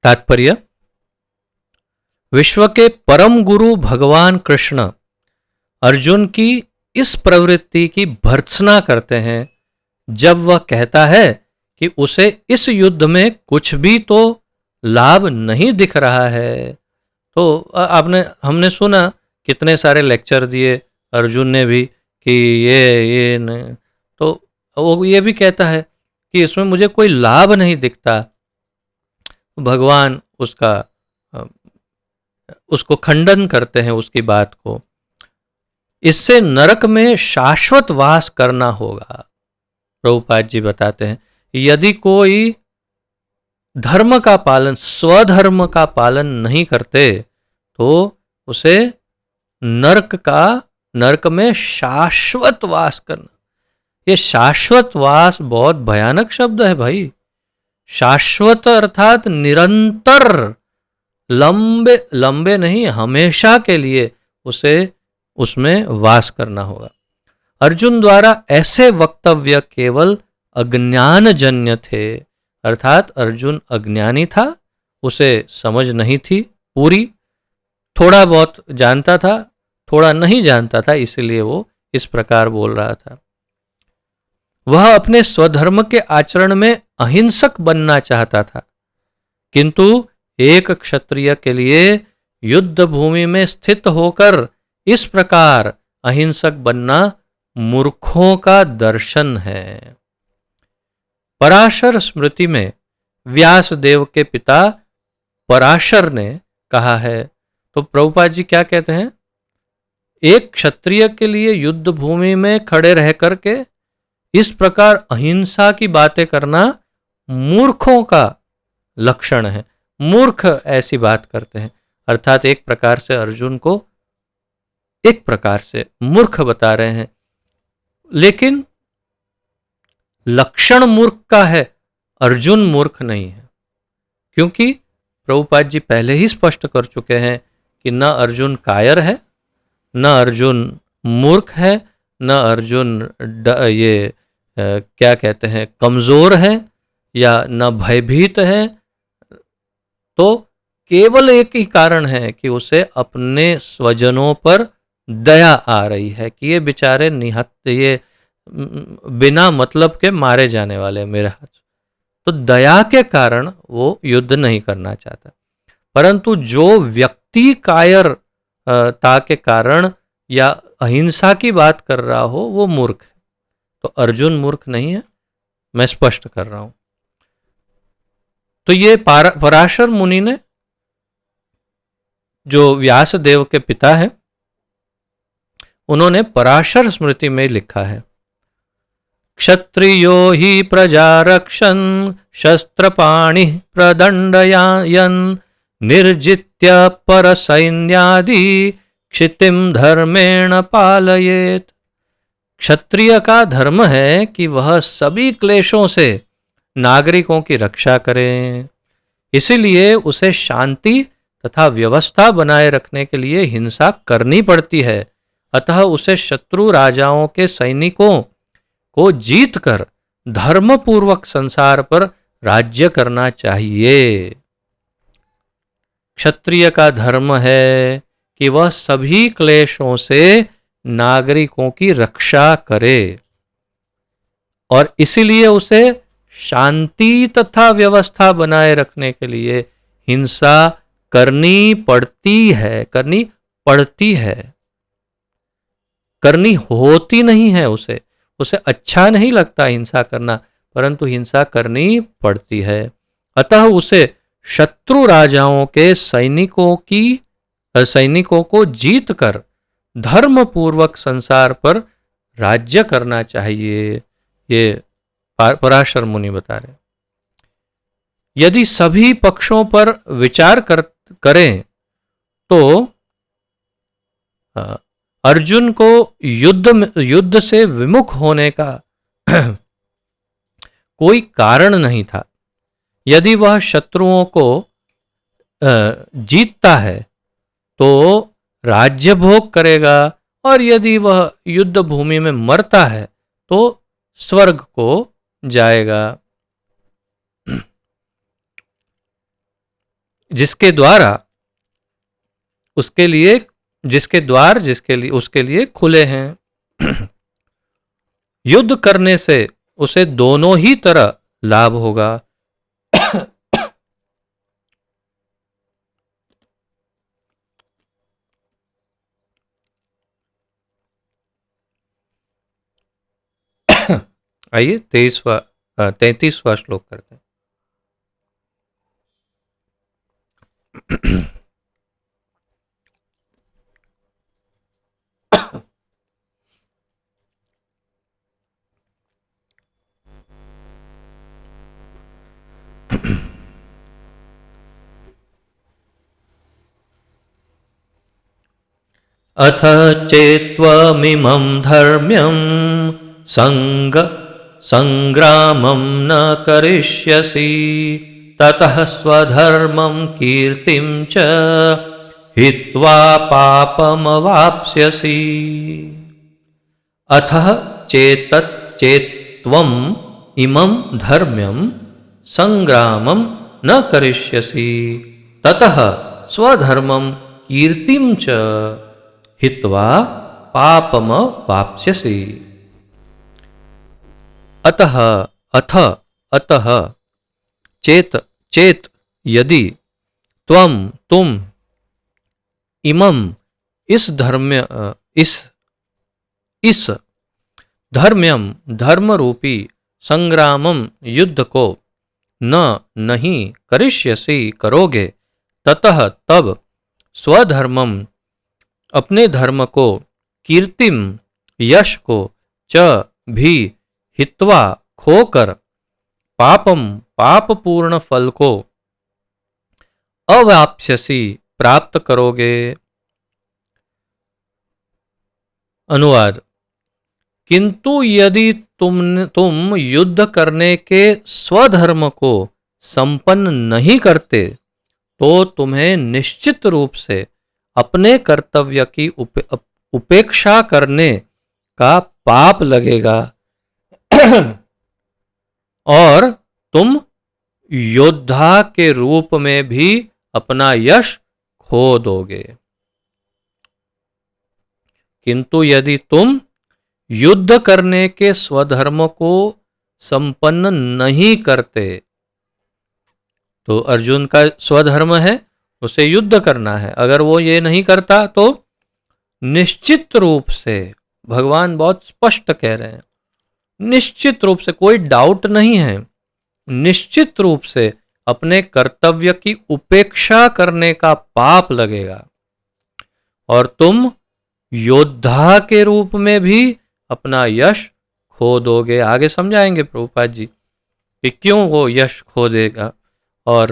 तात्पर्य। विश्व के परम गुरु भगवान कृष्ण अर्जुन की इस प्रवृत्ति की भर्त्सना करते हैं जब वह कहता है कि उसे इस युद्ध में कुछ भी तो लाभ नहीं दिख रहा है। तो हमने सुना, कितने सारे लेक्चर दिए अर्जुन ने भी कि ये नहीं, तो वो ये भी कहता है कि इसमें मुझे कोई लाभ नहीं दिखता। भगवान उसको खंडन करते हैं, उसकी बात को। इससे नरक में शाश्वत वास करना होगा। प्रभुपाद जी बताते हैं, यदि कोई धर्म का पालन, स्वधर्म का पालन नहीं करते तो उसे नरक में शाश्वत वास करना। ये शाश्वत वास बहुत भयानक शब्द है भाई। शाश्वत अर्थात निरंतर, लंबे नहीं, हमेशा के लिए उसे उसमें वास करना होगा। अर्जुन द्वारा ऐसे वक्तव्य केवल अज्ञानजन्य थे, अर्थात अर्जुन अज्ञानी था, उसे समझ नहीं थी पूरी, थोड़ा बहुत जानता था, थोड़ा नहीं जानता था, इसलिए वो इस प्रकार बोल रहा था। वह अपने स्वधर्म के आचरण में अहिंसक बनना चाहता था, किंतु एक क्षत्रिय के लिए युद्ध भूमि में स्थित होकर इस प्रकार अहिंसक बनना मूर्खों का दर्शन है। पराशर स्मृति में व्यासदेव के पिता पराशर ने कहा है, तो प्रभुपाद जी क्या कहते हैं, एक क्षत्रिय के लिए युद्ध भूमि में खड़े रह करके इस प्रकार अहिंसा की बातें करना मूर्खों का लक्षण है। मूर्ख ऐसी बात करते हैं, अर्थात एक प्रकार से अर्जुन को एक प्रकार से मूर्ख बता रहे हैं, लेकिन लक्षण मूर्ख का है, अर्जुन मूर्ख नहीं है। क्योंकि प्रभुपाद जी पहले ही स्पष्ट कर चुके हैं कि न अर्जुन कायर है, न अर्जुन मूर्ख है, न अर्जुन क्या कहते हैं कमजोर है, या न भयभीत है। तो केवल एक ही कारण है कि उसे अपने स्वजनों पर दया आ रही है कि ये बेचारे निहत्थे, ये बिना मतलब के मारे जाने वाले हैं मेरे हाथ। तो दया के कारण वो युद्ध नहीं करना चाहता। परंतु जो व्यक्ति कायर के कारण या अहिंसा की बात कर रहा हो वो मूर्ख है। तो अर्जुन मूर्ख नहीं है, मैं स्पष्ट कर रहा हूं। तो ये पराशर मुनि ने, जो व्यास देव के पिता है, उन्होंने पराशर स्मृति में लिखा है, क्षत्रियो ही प्रजा रक्षन शस्त्रपाणि प्रदंडयायन निर्जित्य पर सैन्यादि क्षितिम धर्मेण पालयेत। क्षत्रिय का धर्म है कि वह सभी क्लेशों से नागरिकों की रक्षा करे। इसीलिए उसे शांति तथा व्यवस्था बनाए रखने के लिए हिंसा करनी पड़ती है। अतः उसे शत्रु राजाओं के सैनिकों को जीतकर धर्मपूर्वक संसार पर राज्य करना चाहिए। क्षत्रिय का धर्म है कि वह सभी क्लेशों से नागरिकों की रक्षा करे, और इसीलिए उसे शांति तथा व्यवस्था बनाए रखने के लिए हिंसा करनी पड़ती है, करनी पड़ती है, करनी होती नहीं है। उसे अच्छा नहीं लगता हिंसा करना, परंतु हिंसा करनी पड़ती है। अतः उसे शत्रु राजाओं के सैनिकों को जीतकर धर्मपूर्वक संसार पर राज्य करना चाहिए। ये पराशर मुनि बता रहे। यदि सभी पक्षों पर विचार करें तो अर्जुन को युद्ध से विमुख होने का कोई कारण नहीं था। यदि वह शत्रुओं को जीतता है तो राज्य भोग करेगा, और यदि वह युद्ध भूमि में मरता है तो स्वर्ग को जाएगा, जिसके द्वार उसके लिए खुले हैं। युद्ध करने से उसे दोनों ही तरह लाभ होगा। आइए 33वां श्लोक करते हैं। अथ चेत्त्वमिमं धर्म्यं संग्रामं न करिष्यसि ततः स्वधर्मं कीर्तिं च हित्वा पापमवाप्स्यसि। अतः चेत्त्वम् इमं धर्म्यं संग्रामं न करिष्यसि ततः स्वधर्मं कीर्तिं च हित्वा पापमवाप्स्यसि। अतः चेत यदि तुम इमं इस धर्म्यम धर्म रूपी संग्रामम युद्ध को नहीं करिष्यसि करोगे, ततः तब स्वधर्मम अपने धर्म को, कीर्तिम यश को, च भी हित्वा खोकर, पापम पापपूर्ण फल को, अवाप्स्यसि प्राप्त करोगे। अनुवाद: किंतु यदि तुम युद्ध करने के स्वधर्म को संपन्न नहीं करते तो तुम्हें निश्चित रूप से अपने कर्तव्य की उपेक्षा करने का पाप लगेगा और तुम योद्धा के रूप में भी अपना यश खो दोगे। किंतु यदि तुम युद्ध करने के स्वधर्म को संपन्न नहीं करते, तो अर्जुन का स्वधर्म है उसे युद्ध करना है, अगर वो ये नहीं करता तो निश्चित रूप से, भगवान बहुत स्पष्ट कह रहे हैं, निश्चित रूप से, कोई डाउट नहीं है, निश्चित रूप से अपने कर्तव्य की उपेक्षा करने का पाप लगेगा और तुम योद्धा के रूप में भी अपना यश खो दोगे। आगे समझाएंगे प्रभुपाद जी कि क्यों वो यश खो देगा, और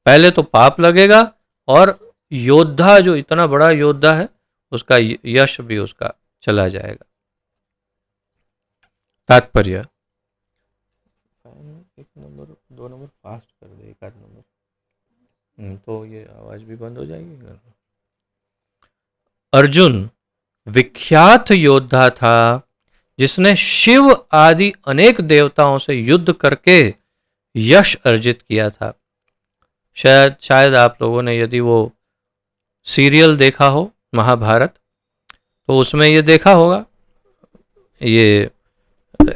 पहले तो पाप लगेगा और योद्धा, जो इतना बड़ा योद्धा है, उसका यश भी उसका चला जाएगा। तात्पर्य, एक नंबर 2 नंबर फास्ट कर दे, एक आध नंबर, तो ये आवाज भी बंद हो जाएगी। अर्जुन विख्यात योद्धा था जिसने शिव आदि अनेक देवताओं से युद्ध करके यश अर्जित किया था। शायद आप लोगों ने यदि वो सीरियल देखा हो महाभारत, तो उसमें ये देखा होगा, ये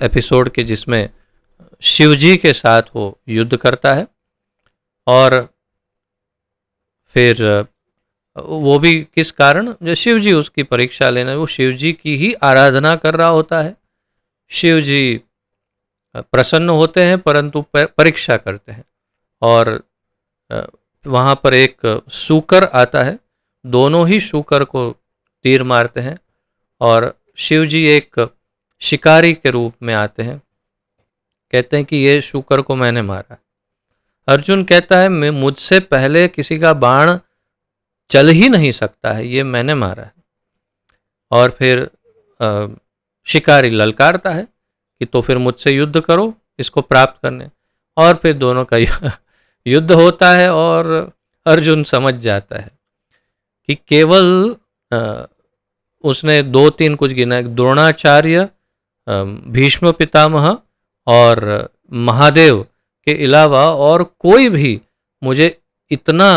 एपिसोड के जिसमें शिवजी के साथ वो युद्ध करता है और फिर वो भी किस कारण, जो शिवजी उसकी परीक्षा लेना, वो शिवजी की ही आराधना कर रहा होता है। शिवजी प्रसन्न होते हैं परंतु परीक्षा करते हैं, और वहाँ पर एक शूकर आता है, दोनों ही शूकर को तीर मारते हैं और शिवजी एक शिकारी के रूप में आते हैं, कहते हैं कि ये शूकर को मैंने मारा। अर्जुन कहता है मैं, मुझसे पहले किसी का बाण चल ही नहीं सकता है, ये मैंने मारा है। और फिर शिकारी ललकारता है कि तो फिर मुझसे युद्ध करो इसको प्राप्त करने, और फिर दोनों का युद्ध होता है और अर्जुन समझ जाता है कि केवल उसने 2-3 कुछ गिना, द्रोणाचार्य, भीष्म पितामह और महादेव के अलावा और कोई भी मुझे इतना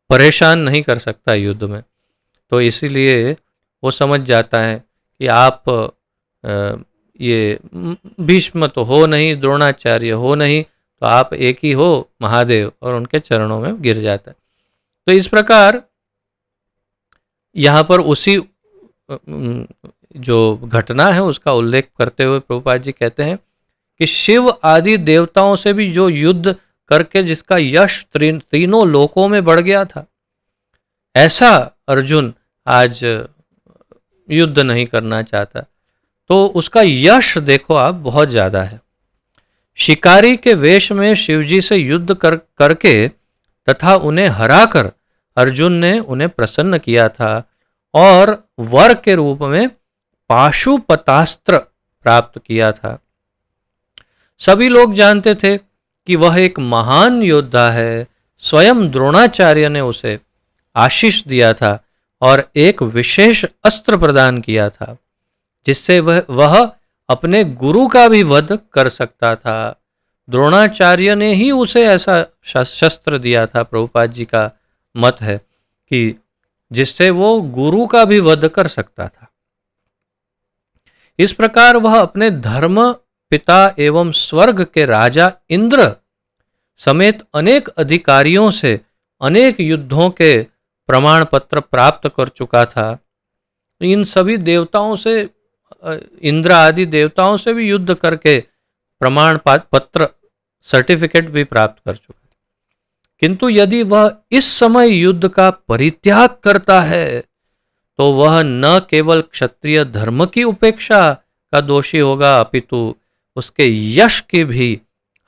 परेशान नहीं कर सकता युद्ध में। तो इसीलिए वो समझ जाता है कि आप ये भीष्म तो हो नहीं, द्रोणाचार्य हो नहीं, तो आप एक ही हो महादेव, और उनके चरणों में गिर जाता है। तो इस प्रकार यहाँ पर उसी जो घटना है उसका उल्लेख करते हुए प्रभुपाद जी कहते हैं कि शिव आदि देवताओं से भी जो युद्ध करके जिसका यश तीनों लोकों में बढ़ गया था, ऐसा अर्जुन आज युद्ध नहीं करना चाहता। तो उसका यश देखो आप बहुत ज्यादा है। शिकारी के वेश में शिवजी से युद्ध करके तथा उन्हें हराकर अर्जुन ने उन्हें प्रसन्न किया था और वर के रूप में पाशुपतास्त्र प्राप्त किया था। सभी लोग जानते थे कि वह एक महान योद्धा है। स्वयं द्रोणाचार्य ने उसे आशीष दिया था और एक विशेष अस्त्र प्रदान किया था जिससे वह अपने गुरु का भी वध कर सकता था। द्रोणाचार्य ने ही उसे ऐसा शस्त्र दिया था, प्रभुपाद जी का मत है, कि जिससे वो गुरु का भी वध कर सकता था। इस प्रकार वह अपने धर्म पिता एवं स्वर्ग के राजा इंद्र समेत अनेक अधिकारियों से अनेक युद्धों के प्रमाण पत्र प्राप्त कर चुका था। इन सभी देवताओं से, इंद्र आदि देवताओं से भी युद्ध करके प्रमाण पत्र सर्टिफिकेट भी प्राप्त कर चुका था। किंतु यदि वह इस समय युद्ध का परित्याग करता है तो वह न केवल क्षत्रिय धर्म की उपेक्षा का दोषी होगा अपितु उसके यश की भी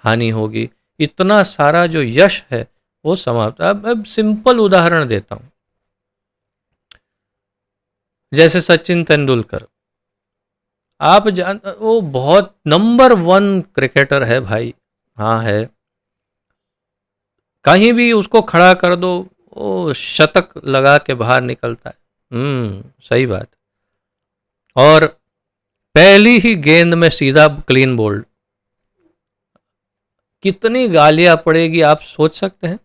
हानि होगी। इतना सारा जो यश है वो समाप्त। अब सिंपल उदाहरण देता हूं, जैसे सचिन तेंदुलकर, आप वो बहुत नंबर 1 क्रिकेटर है भाई, हाँ है, कहीं भी उसको खड़ा कर दो वो शतक लगा के बाहर निकलता है। सही बात। और पहली ही गेंद में सीधा क्लीन बोल्ड। कितनी गालियां पड़ेगी आप सोच सकते हैं।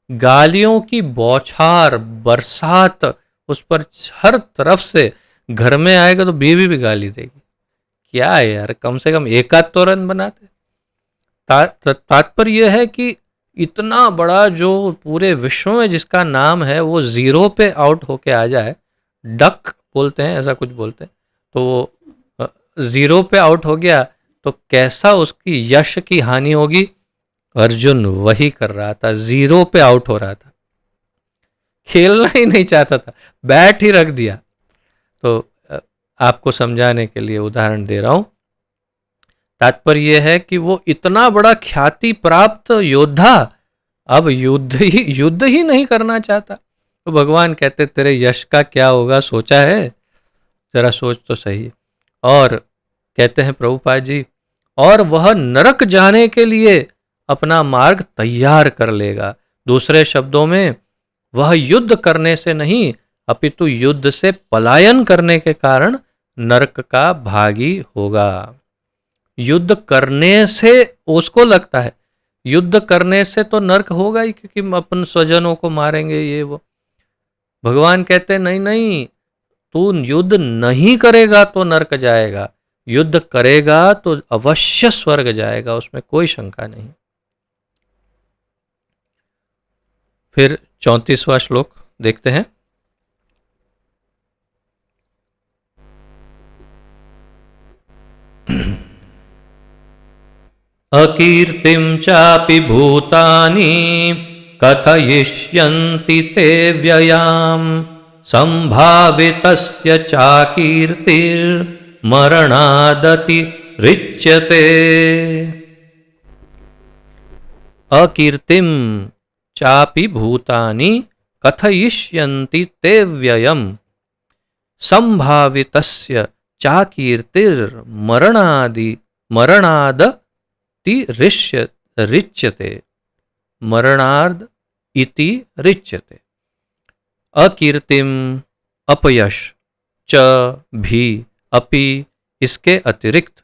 गालियों की बौछार बरसात उस पर हर तरफ से घर में आएगा तो बीवी भी गाली देगी। क्या है यार, कम से कम एक आध तो रन बनाते। तात्पर्य यह है कि इतना बड़ा जो पूरे विश्व में जिसका नाम है वो जीरो पे आउट होके आ जाए, डक बोलते हैं, ऐसा कुछ बोलते हैं, तो वो जीरो पे आउट हो गया तो कैसा उसकी यश की हानि होगी। अर्जुन वही कर रहा था, जीरो पे आउट हो रहा था, खेलना ही नहीं चाहता था, बैट ही रख दिया। तो आपको समझाने के लिए उदाहरण दे रहा हूं। तात्पर्य यह है कि वो इतना बड़ा ख्याति प्राप्त योद्धा अब युद्ध ही नहीं करना चाहता। तो भगवान कहते तेरे यश का क्या होगा, सोचा है? जरा सोच तो सही। और कहते हैं प्रभुपाद जी, और वह नरक जाने के लिए अपना मार्ग तैयार कर लेगा। दूसरे शब्दों में, वह युद्ध करने से नहीं अपितु युद्ध से पलायन करने के कारण नरक का भागी होगा। युद्ध करने से उसको लगता है युद्ध करने से तो नरक होगा ही, क्योंकि अपन स्वजनों को मारेंगे ये वो। भगवान कहते नहीं नहीं, तू युद्ध नहीं करेगा तो नरक जाएगा, युद्ध करेगा तो अवश्य स्वर्ग जाएगा, उसमें कोई शंका नहीं। फिर 34वां श्लोक देखते हैं। अकीर्तिं चापि भूतानि कथयिष्यन्ति ते व्ययाम् संभावितस्य चाकीर्तिर्मरणादति रिच्यते। अकीर्तिं चापि भूतानि कथयिष्यन्ति ते व्ययम् संभावितस्य मरणादति रिच्यते। मरणाद इति रिच्यते। अकीर्तिम अपयश, च भी, अपि इसके अतिरिक्त,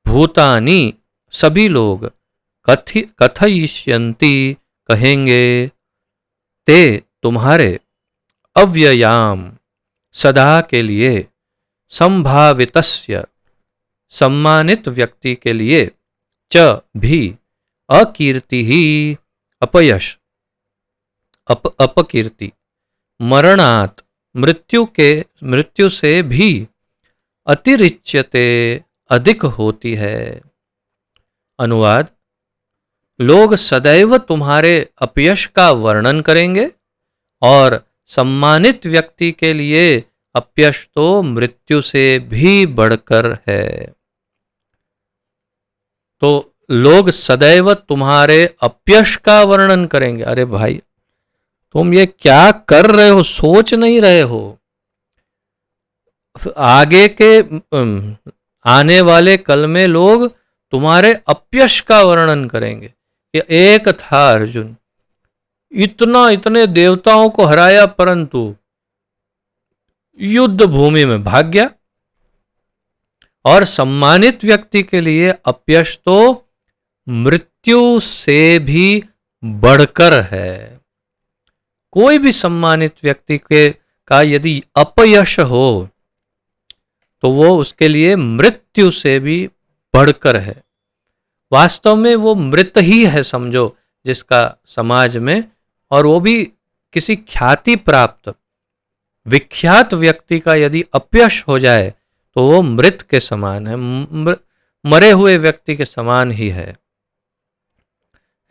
भूतानि सभी लोग, कथयिष्यन्ति कहेंगे, ते तुम्हारे, अव्ययाम सदा के लिए, संभावितस्य सम्मानित व्यक्ति के लिए, च भी, अकीर्ति ही अपयश अपकीर्ति, मरणात् मृत्यु से भी, अतिरिच्यते अधिक होती है। अनुवाद, लोग सदैव तुम्हारे अपयश का वर्णन करेंगे और सम्मानित व्यक्ति के लिए अपयश तो मृत्यु से भी बढ़कर है। तो लोग सदैव तुम्हारे अपयश का वर्णन करेंगे। अरे भाई, तुम ये क्या कर रहे हो, सोच नहीं रहे हो। आगे के आने वाले कल में लोग तुम्हारे अपयश का वर्णन करेंगे। ये एक था अर्जुन, इतने देवताओं को हराया परंतु युद्ध भूमि में भाग गया। और सम्मानित व्यक्ति के लिए अपयश तो मृत्यु से भी बढ़कर है। कोई भी सम्मानित व्यक्ति का यदि अपयश हो तो वो उसके लिए मृत्यु से भी बढ़कर है। वास्तव में वो मृत ही है समझो, जिसका समाज में, और वो भी किसी ख्याति प्राप्त विख्यात व्यक्ति का यदि अपयश हो जाए तो वो मृत के समान है, मरे हुए व्यक्ति के समान ही है।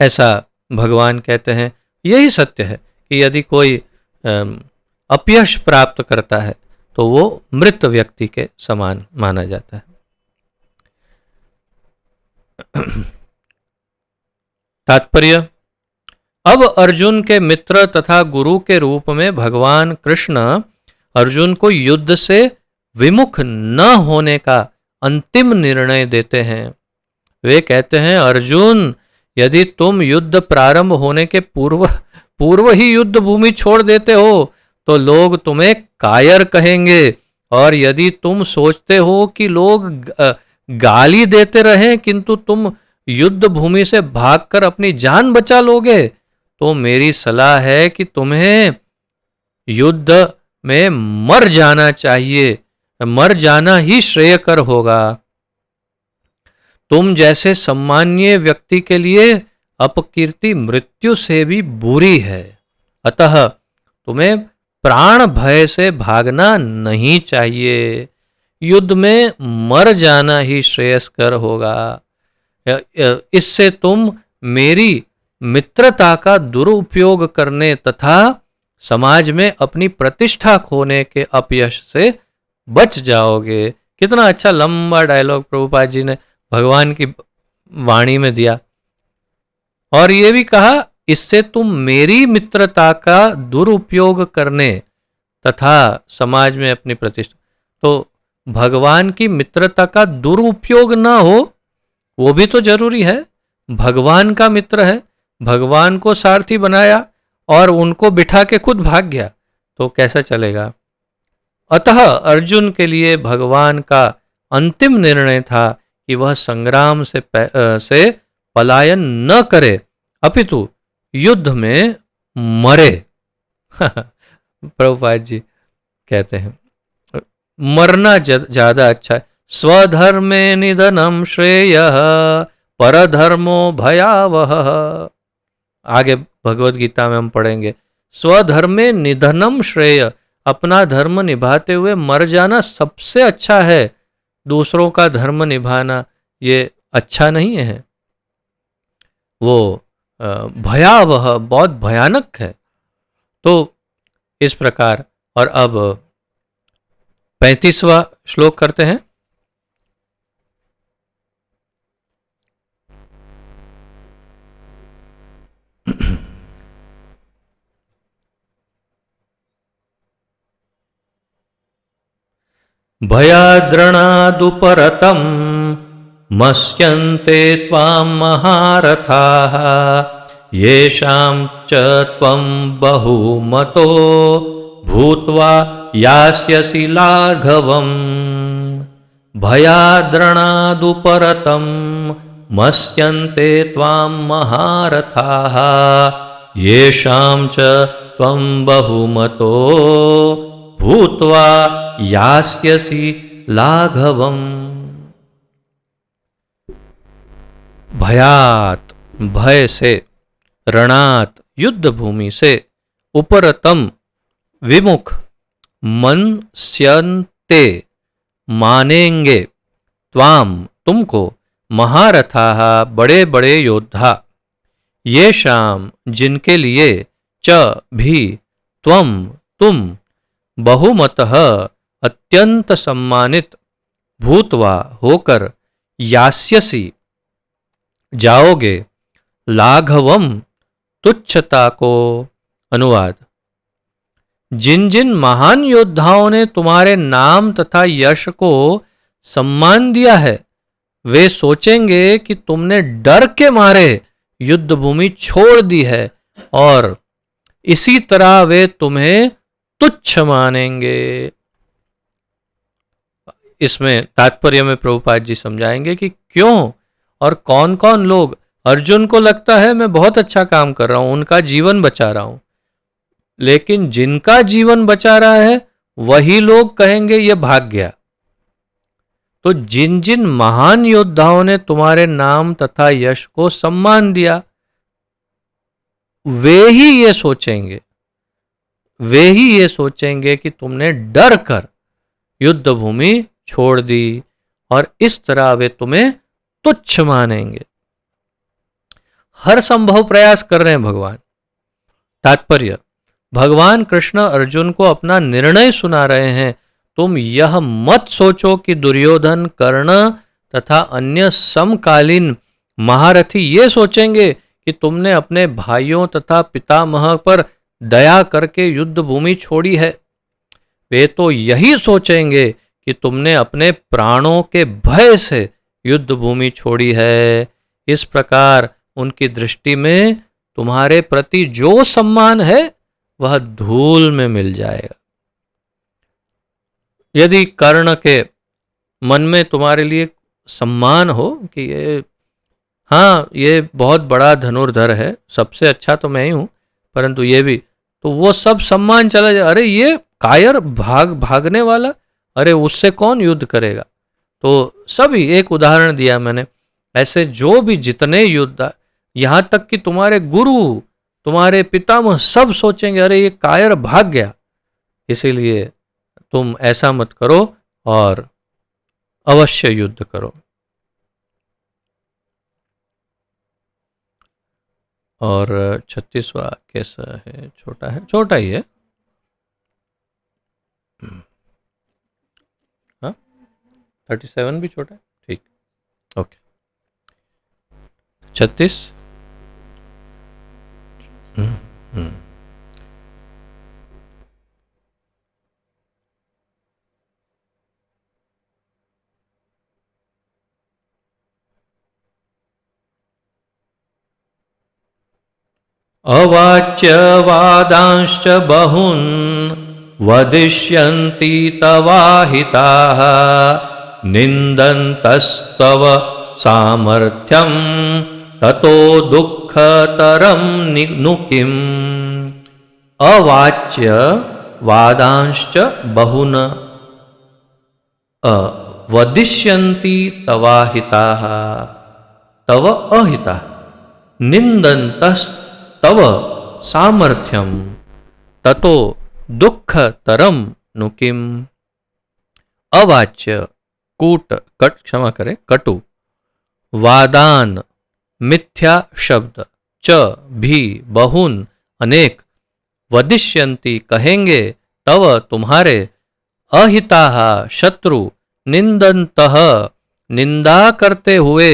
ऐसा भगवान कहते हैं। यही सत्य है कि यदि कोई अपयश प्राप्त करता है तो वो मृत व्यक्ति के समान माना जाता है। तात्पर्य, अब अर्जुन के मित्र तथा गुरु के रूप में भगवान कृष्ण अर्जुन को युद्ध से विमुख न होने का अंतिम निर्णय देते हैं। वे कहते हैं, अर्जुन, यदि तुम युद्ध प्रारंभ होने के पूर्व ही युद्ध भूमि छोड़ देते हो तो लोग तुम्हें कायर कहेंगे, और यदि तुम सोचते हो कि लोग गाली देते रहें किंतु तुम युद्ध भूमि से भागकर अपनी जान बचा लोगे, तो मेरी सलाह है कि तुम्हें युद्ध में मर जाना चाहिए, मर जाना ही श्रेयकर होगा। तुम जैसे सम्मानीय व्यक्ति के लिए अपकीर्ति मृत्यु से भी बुरी है, अतः तुम्हें प्राण भय से भागना नहीं चाहिए, युद्ध में मर जाना ही श्रेयस्कर होगा। इससे तुम मेरी मित्रता का दुरुपयोग करने तथा समाज में अपनी प्रतिष्ठा खोने के अपयश से बच जाओगे। कितना अच्छा लंबा डायलॉग प्रभुपाद जी ने भगवान की वाणी में दिया। और ये भी कहा, इससे तुम मेरी मित्रता का दुरुपयोग करने तथा समाज में अपनी प्रतिष्ठा, तो भगवान की मित्रता का दुरुपयोग ना हो वो भी तो जरूरी है। भगवान का मित्र है, भगवान को सारथी बनाया और उनको बिठा के खुद भाग गया, तो कैसा चलेगा। अतः अर्जुन के लिए भगवान का अंतिम निर्णय था कि वह संग्राम से पलायन न करे, अपितु युद्ध में मरे। प्रभुपाद जी कहते हैं मरना ज्यादा अच्छा है। स्वधर्मे निधनम श्रेय परधर्मो भयावह। आगे भगवत गीता में हम पढ़ेंगे, स्वधर्मे निधनम श्रेय, अपना धर्म निभाते हुए मर जाना सबसे अच्छा है, दूसरों का धर्म निभाना ये अच्छा नहीं है, वो भयावह, बहुत भयानक है। तो इस प्रकार, और अब 35वां श्लोक करते हैं। भयाद्रणादुपरतं मस्यन्ते त्वां महारथाः येषां च त्वं बहुमतो भूत्वा यास्यसि लाघवम्। भयाद्रणादुपरतं मस्यन्ते त्वां महारथाः येषां च त्वं बहुमतो भूत्वा यास्यसि लाघवम्। भयात, भय से, रणात, युद्ध भूमि से, उपरतम, विमुख, मन्स्यन्ते, मानेंगे, त्वाम, तुमको, महारथाः, बड़े बड़े योद्धा, ये शाम, जिनके लिए, च, भी, त्वम, तुम, बहुमतः, अत्यंत सम्मानित, भूतवा, होकर, यास्यसि, जाओगे, लाघवम, तुच्छता को। अनुवाद, जिन जिन महान योद्धाओं ने तुम्हारे नाम तथा यश को सम्मान दिया है, वे सोचेंगे कि तुमने डर के मारे युद्ध भूमि छोड़ दी है, और इसी तरह वे तुम्हें तुच्छ मानेंगे। इसमें तात्पर्य में प्रभुपाद जी समझाएंगे कि क्यों और कौन कौन लोग, अर्जुन को लगता है मैं बहुत अच्छा काम कर रहा हूं, उनका जीवन बचा रहा हूं, लेकिन जिनका जीवन बचा रहा है वही लोग कहेंगे ये भाग गया। तो जिन जिन महान योद्धाओं ने तुम्हारे नाम तथा यश को सम्मान दिया, वे ही ये सोचेंगे कि तुमने डर कर युद्ध भूमि छोड़ दी, और इस तरह वे तुम्हें तुच्छ मानेंगे। हर संभव प्रयास कर रहे हैं भगवान। तात्पर्य, भगवान कृष्ण अर्जुन को अपना निर्णय सुना रहे हैं। तुम यह मत सोचो कि दुर्योधन, कर्ण तथा अन्य समकालीन महारथी ये सोचेंगे कि तुमने अपने भाइयों तथा पितामह पर दया करके युद्ध भूमि छोड़ी है। वे तो यही सोचेंगे कि तुमने अपने प्राणों के भय से युद्ध भूमि छोड़ी है। इस प्रकार उनकी दृष्टि में तुम्हारे प्रति जो सम्मान है वह धूल में मिल जाएगा। यदि कर्ण के मन में तुम्हारे लिए सम्मान हो कि ये बहुत बड़ा धनुर्धर है, सबसे अच्छा तो मैं ही हूं, परंतु ये भी, तो वो सब सम्मान चला जाए। अरे ये कायर भागने वाला, अरे उससे कौन युद्ध करेगा। तो सभी, एक उदाहरण दिया मैंने, ऐसे जो भी जितने युद्ध, यहां तक कि तुम्हारे गुरु, तुम्हारे पितामह सब सोचेंगे अरे ये कायर भाग गया। इसीलिए तुम ऐसा मत करो और अवश्य युद्ध करो। और 36वां कैसा है? छोटा है, छोटा ही है। हाँ, 37 भी छोटा है, ठीक, ओके। 36। अवाच्यवादांश्च बहून् वदिष्यन्ति तवाहिताः निन्दन्तस्तव सामर्थ्यं ततो दुःखतरं नु किम्। अवाच्य वादांश्च बहून् वदिष्यन्ति तवाहिताः, तव अहिताः निन्दन्तस्तव सामर्थ्यम ततो दुःखतरम नु किम। अवाच्य कूट कट, क्षमा करें, कटु, वादान मिथ्या शब्द, च भी बहुन अनेक, वदिष्यन्ति कहेंगे, तव तुम्हारे, अहिताः शत्रु, निंदन्तः निंदा करते हुए,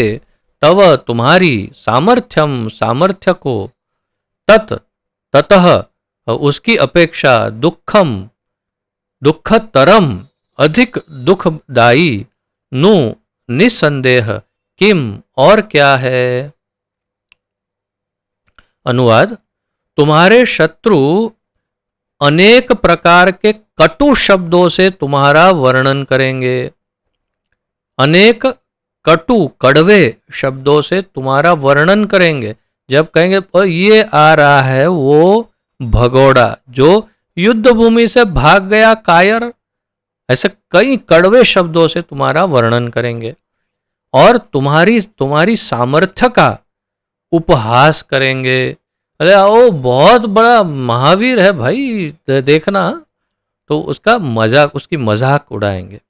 तव तुम्हारी, सामर्थ्यम सामर्थ्य को, तत ततः उसकी अपेक्षा, दुखम दुखतरम अधिक दुखदायी, नु निसंदेह, किम और क्या है। अनुवाद, तुम्हारे शत्रु अनेक प्रकार के कटु शब्दों से तुम्हारा वर्णन करेंगे, अनेक कटु कड़वे शब्दों से तुम्हारा वर्णन करेंगे। जब कहेंगे ये आ रहा है वो भगोड़ा जो युद्ध भूमि से भाग गया कायर, ऐसे कई कड़वे शब्दों से तुम्हारा वर्णन करेंगे और तुम्हारी सामर्थ्य का उपहास करेंगे। अरे ओ बहुत बड़ा महावीर है भाई, देखना, तो उसका मजाक, उसकी मजाक उड़ाएंगे।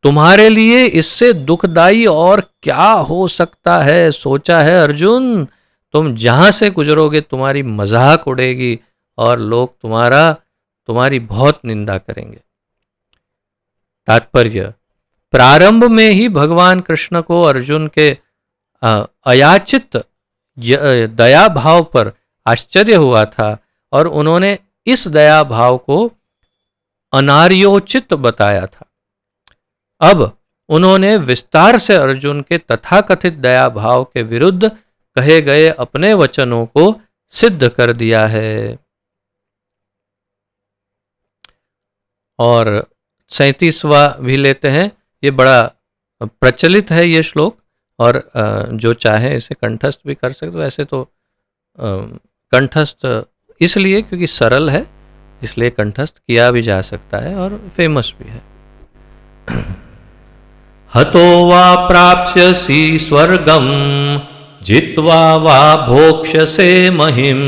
तुम्हारे लिए इससे दुखदाई और क्या हो सकता है, सोचा है अर्जुन, तुम जहां से गुजरोगे तुम्हारी मजाक उड़ेगी और लोग तुम्हारी बहुत निंदा करेंगे। तात्पर्य, प्रारंभ में ही भगवान कृष्ण को अर्जुन के अयाचित दया भाव पर आश्चर्य हुआ था और उन्होंने इस दया भाव को अनार्योचित बताया था। अब उन्होंने विस्तार से अर्जुन के तथाकथित दया भाव के विरुद्ध कहे गए अपने वचनों को सिद्ध कर दिया है। और 37वां भी लेते हैं, ये बड़ा प्रचलित है ये श्लोक, और जो चाहे इसे कंठस्थ भी कर सकते हो। वैसे तो कंठस्थ इसलिए क्योंकि सरल है, इसलिए कंठस्थ किया भी जा सकता है और फेमस भी है। हतो वा प्राप्स्यसि स्वर्गम जित्वा वा भोक्ष्यसे महिम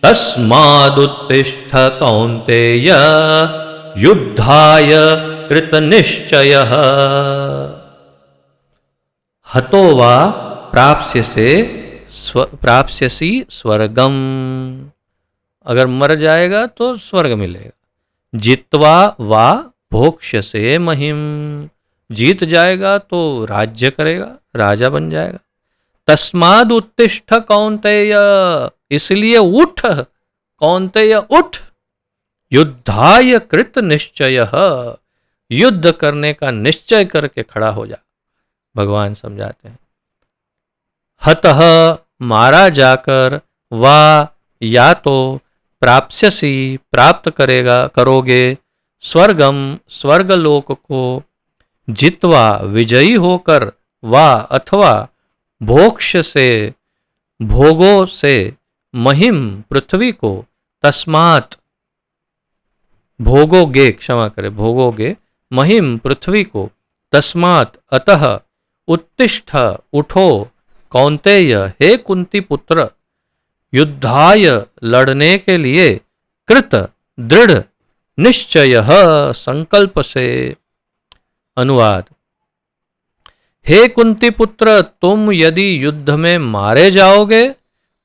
तस्मादुत्तिष्ठ कौन्तेय युद्धाय कृतनिश्चयः। हतो वा प्राप्स्यसि स्वर्गम, अगर मर जाएगा तो स्वर्ग मिलेगा। जित्वा वा भोक्ष्यसे महिम, जीत जाएगा तो राज्य करेगा, राजा बन जाएगा। तस्माद उत्तिष्ठ कौन्तेय, इसलिए उठ कौन्तेय उठ, युद्धाय कृत निश्चयः, युद्ध करने का निश्चय करके खड़ा हो जा। भगवान समझाते हैं, हतः मारा जाकर, वा या तो, प्राप्स्यसि प्राप्त करोगे, स्वर्गम स्वर्गलोक को, जित्वा विजयी होकर, वा अथवा, भोक्ष्य से भोगों से, महिम पृथ्वी को, तस्मात् भोगोगे, क्षमा करें, भोगोगे महिम पृथ्वी को, तस्मात् अतः उत्तिष्ठ उठो कौन्तेय, हे कुंती पुत्र, युद्धाय लड़ने के लिए, कृत दृढ़ निश्चय संकल्प से। अनुवाद: हे कुंती पुत्र, तुम यदि युद्ध में मारे जाओगे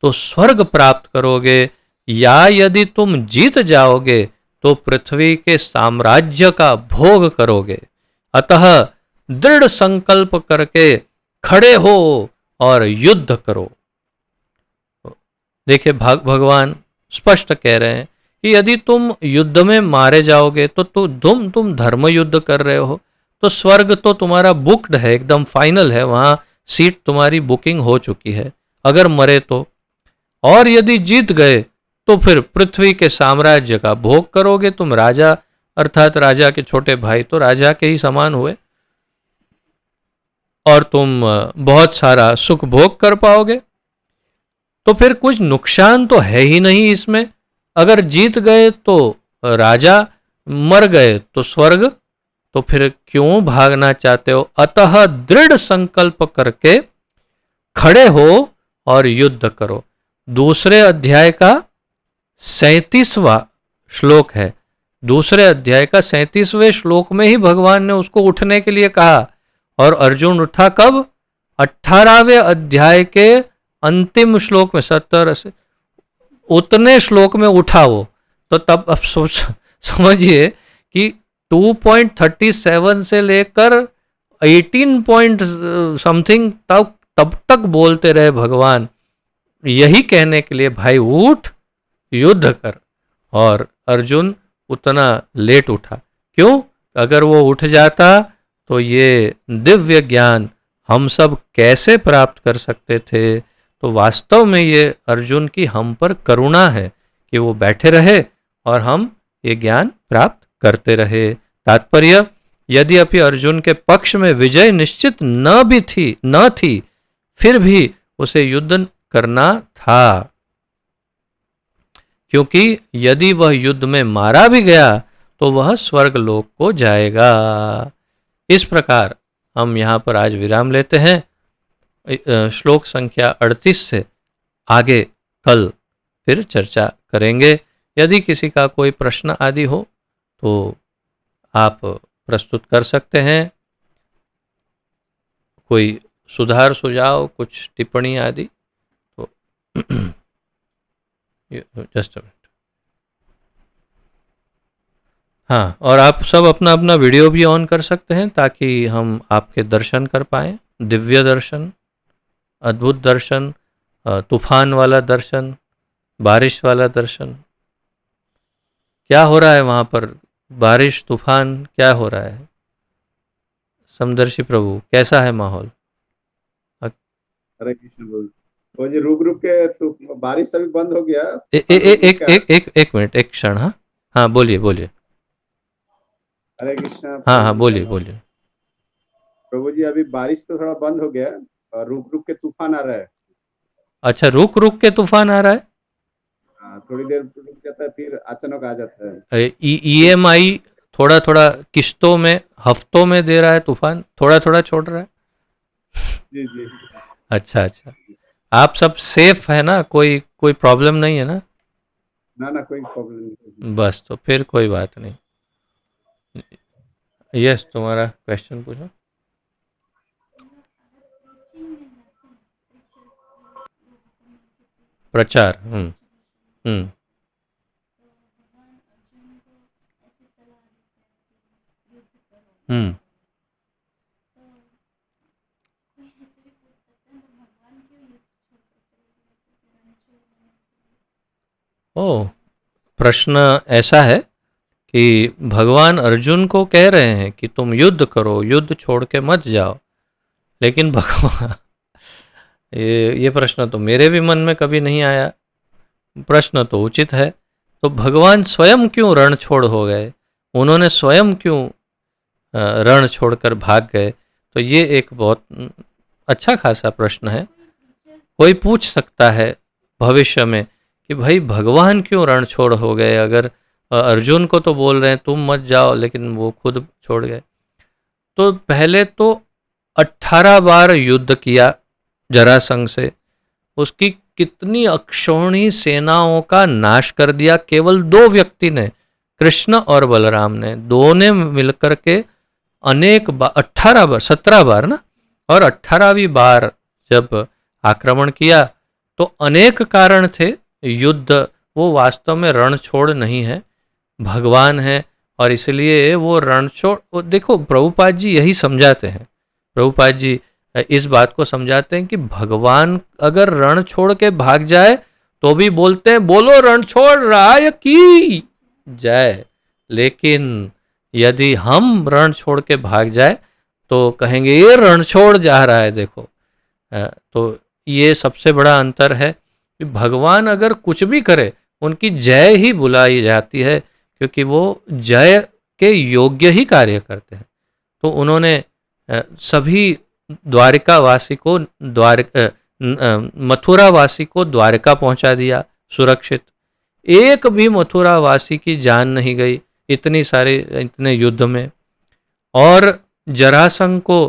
तो स्वर्ग प्राप्त करोगे, या यदि तुम जीत जाओगे तो पृथ्वी के साम्राज्य का भोग करोगे। अतः दृढ़ संकल्प करके खड़े हो और युद्ध करो। देखिए भगवान स्पष्ट कह रहे हैं कि यदि तुम युद्ध में मारे जाओगे तो तुम धर्म युद्ध कर रहे हो, तो स्वर्ग तो तुम्हारा बुक्ड है, एकदम फाइनल है, वहां सीट तुम्हारी बुकिंग हो चुकी है अगर मरे तो। और यदि जीत गए तो फिर पृथ्वी के साम्राज्य का भोग करोगे। तुम राजा, अर्थात राजा के छोटे भाई तो राजा के ही समान हुए, और तुम बहुत सारा सुख भोग कर पाओगे। तो फिर कुछ नुकसान तो है ही नहीं इसमें। अगर जीत गए तो राजा, मर गए तो स्वर्ग, तो फिर क्यों भागना चाहते हो। अतः दृढ़ संकल्प करके खड़े हो और युद्ध करो। दूसरे अध्याय का 37वां श्लोक है। दूसरे अध्याय का 37वें श्लोक में ही भगवान ने उसको उठने के लिए कहा, और अर्जुन उठा कब? 18वें अध्याय के अंतिम श्लोक में, 70 से उतने श्लोक में उठा वो। तो तब अब समझिए कि 2.37 से लेकर 18 पॉइंट समथिंग तब तक बोलते रहे भगवान, यही कहने के लिए भाई उठ युद्ध कर। और अर्जुन उतना लेट उठा। क्यों? अगर वो उठ जाता तो ये दिव्य ज्ञान हम सब कैसे प्राप्त कर सकते थे। तो वास्तव में ये अर्जुन की हम पर करुणा है कि वो बैठे रहे और हम ये ज्ञान प्राप्त करते रहे। तात्पर्य, यद्यपि अर्जुन के पक्ष में विजय निश्चित न थी, फिर भी उसे युद्ध करना था, क्योंकि यदि वह युद्ध में मारा भी गया तो वह स्वर्ग लोक को जाएगा। इस प्रकार हम यहाँ पर आज विराम लेते हैं। श्लोक संख्या 38 से आगे कल फिर चर्चा करेंगे। यदि किसी का कोई प्रश्न आदि हो तो आप प्रस्तुत कर सकते हैं, कोई सुधार सुझाव, कुछ टिप्पणी आदि, तो जस्ट अ मिनट। हाँ, और आप सब अपना अपना वीडियो भी ऑन कर सकते हैं ताकि हम आपके दर्शन कर पाएँ। दिव्य दर्शन, अद्भुत दर्शन, तूफान वाला दर्शन, बारिश वाला दर्शन। क्या हो रहा है वहाँ पर? बारिश, तूफान, क्या हो रहा है? समदर्शी प्रभु, कैसा है माहौल? हरे कृष्ण बोल। वो जी रुक रुक के तो बारिश अभी बंद हो गया। एक मिनट, एक क्षण। हाँ हाँ, बोलिए बोलिए। हरे कृष्ण। हाँ बोलिए बोलिए। प्रभु जी, अभी बारिश तो थोड़ा बंद हो गया और रुक रुक के तूफान आ रहा है। अच्छा, रुक रुक के तूफान आ रहा है? हाँ, थोड़ी देर रुक जाता है फिर अचानक आ जाता है। EMI थोड़ा थोड़ा किश्तों में, हफ्तों में दे रहा है तूफान, थोड़ा थोड़ा छोड़ रहा है। जी जी। अच्छा, आप सब सेफ है ना? कोई प्रॉब्लम नहीं है ना? ना कोई प्रॉब्लम नहीं। बस, तो फिर कोई बात नहीं। यस, तुम्हारा क्वेश्चन पूछो। प्रचार। प्रश्न ऐसा है कि भगवान अर्जुन को कह रहे हैं कि तुम युद्ध करो, युद्ध छोड़ के मत जाओ। लेकिन भगवान, ये प्रश्न तो मेरे भी मन में कभी नहीं आया। प्रश्न तो उचित है। तो भगवान स्वयं क्यों रण छोड़ हो गए? उन्होंने स्वयं क्यों रण छोड़कर भाग गए? तो ये एक बहुत अच्छा खासा प्रश्न है। कोई पूछ सकता है भविष्य में कि भाई भगवान क्यों रण छोड़ हो गए? अगर अर्जुन को तो बोल रहे हैं तुम मत जाओ, लेकिन वो खुद छोड़ गए। तो पहले तो 18 बार युद्ध किया जरासंध से, उसकी कितनी अक्षौणी सेनाओं का नाश कर दिया केवल 2 व्यक्ति ने, कृष्ण और बलराम ने, दो ने मिलकर के अनेक बार, 18 बार, 17 बार ना, और 18वीं बार जब आक्रमण किया तो अनेक कारण थे। युद्ध वो वास्तव में रण छोड़ नहीं है, भगवान है, और इसलिए वो रण छोड़, देखो प्रभुपाद जी यही समझाते हैं, प्रभुपाद जी इस बात को समझाते हैं कि भगवान अगर रण छोड़ के भाग जाए तो भी बोलते हैं बोलो रण छोड़ राय की जय, लेकिन यदि हम रण छोड़ के भाग जाए तो कहेंगे ये रण छोड़ जा रहा है देखो। तो ये सबसे बड़ा अंतर है कि भगवान अगर कुछ भी करे उनकी जय ही बुलाई जाती है, क्योंकि वो जय के योग्य ही कार्य करते हैं। तो उन्होंने सभी द्वारिकावासी को मथुरावासी को द्वारका पहुंचा दिया सुरक्षित, एक भी मथुरावासी की जान नहीं गई इतने युद्ध में। और जरासंध को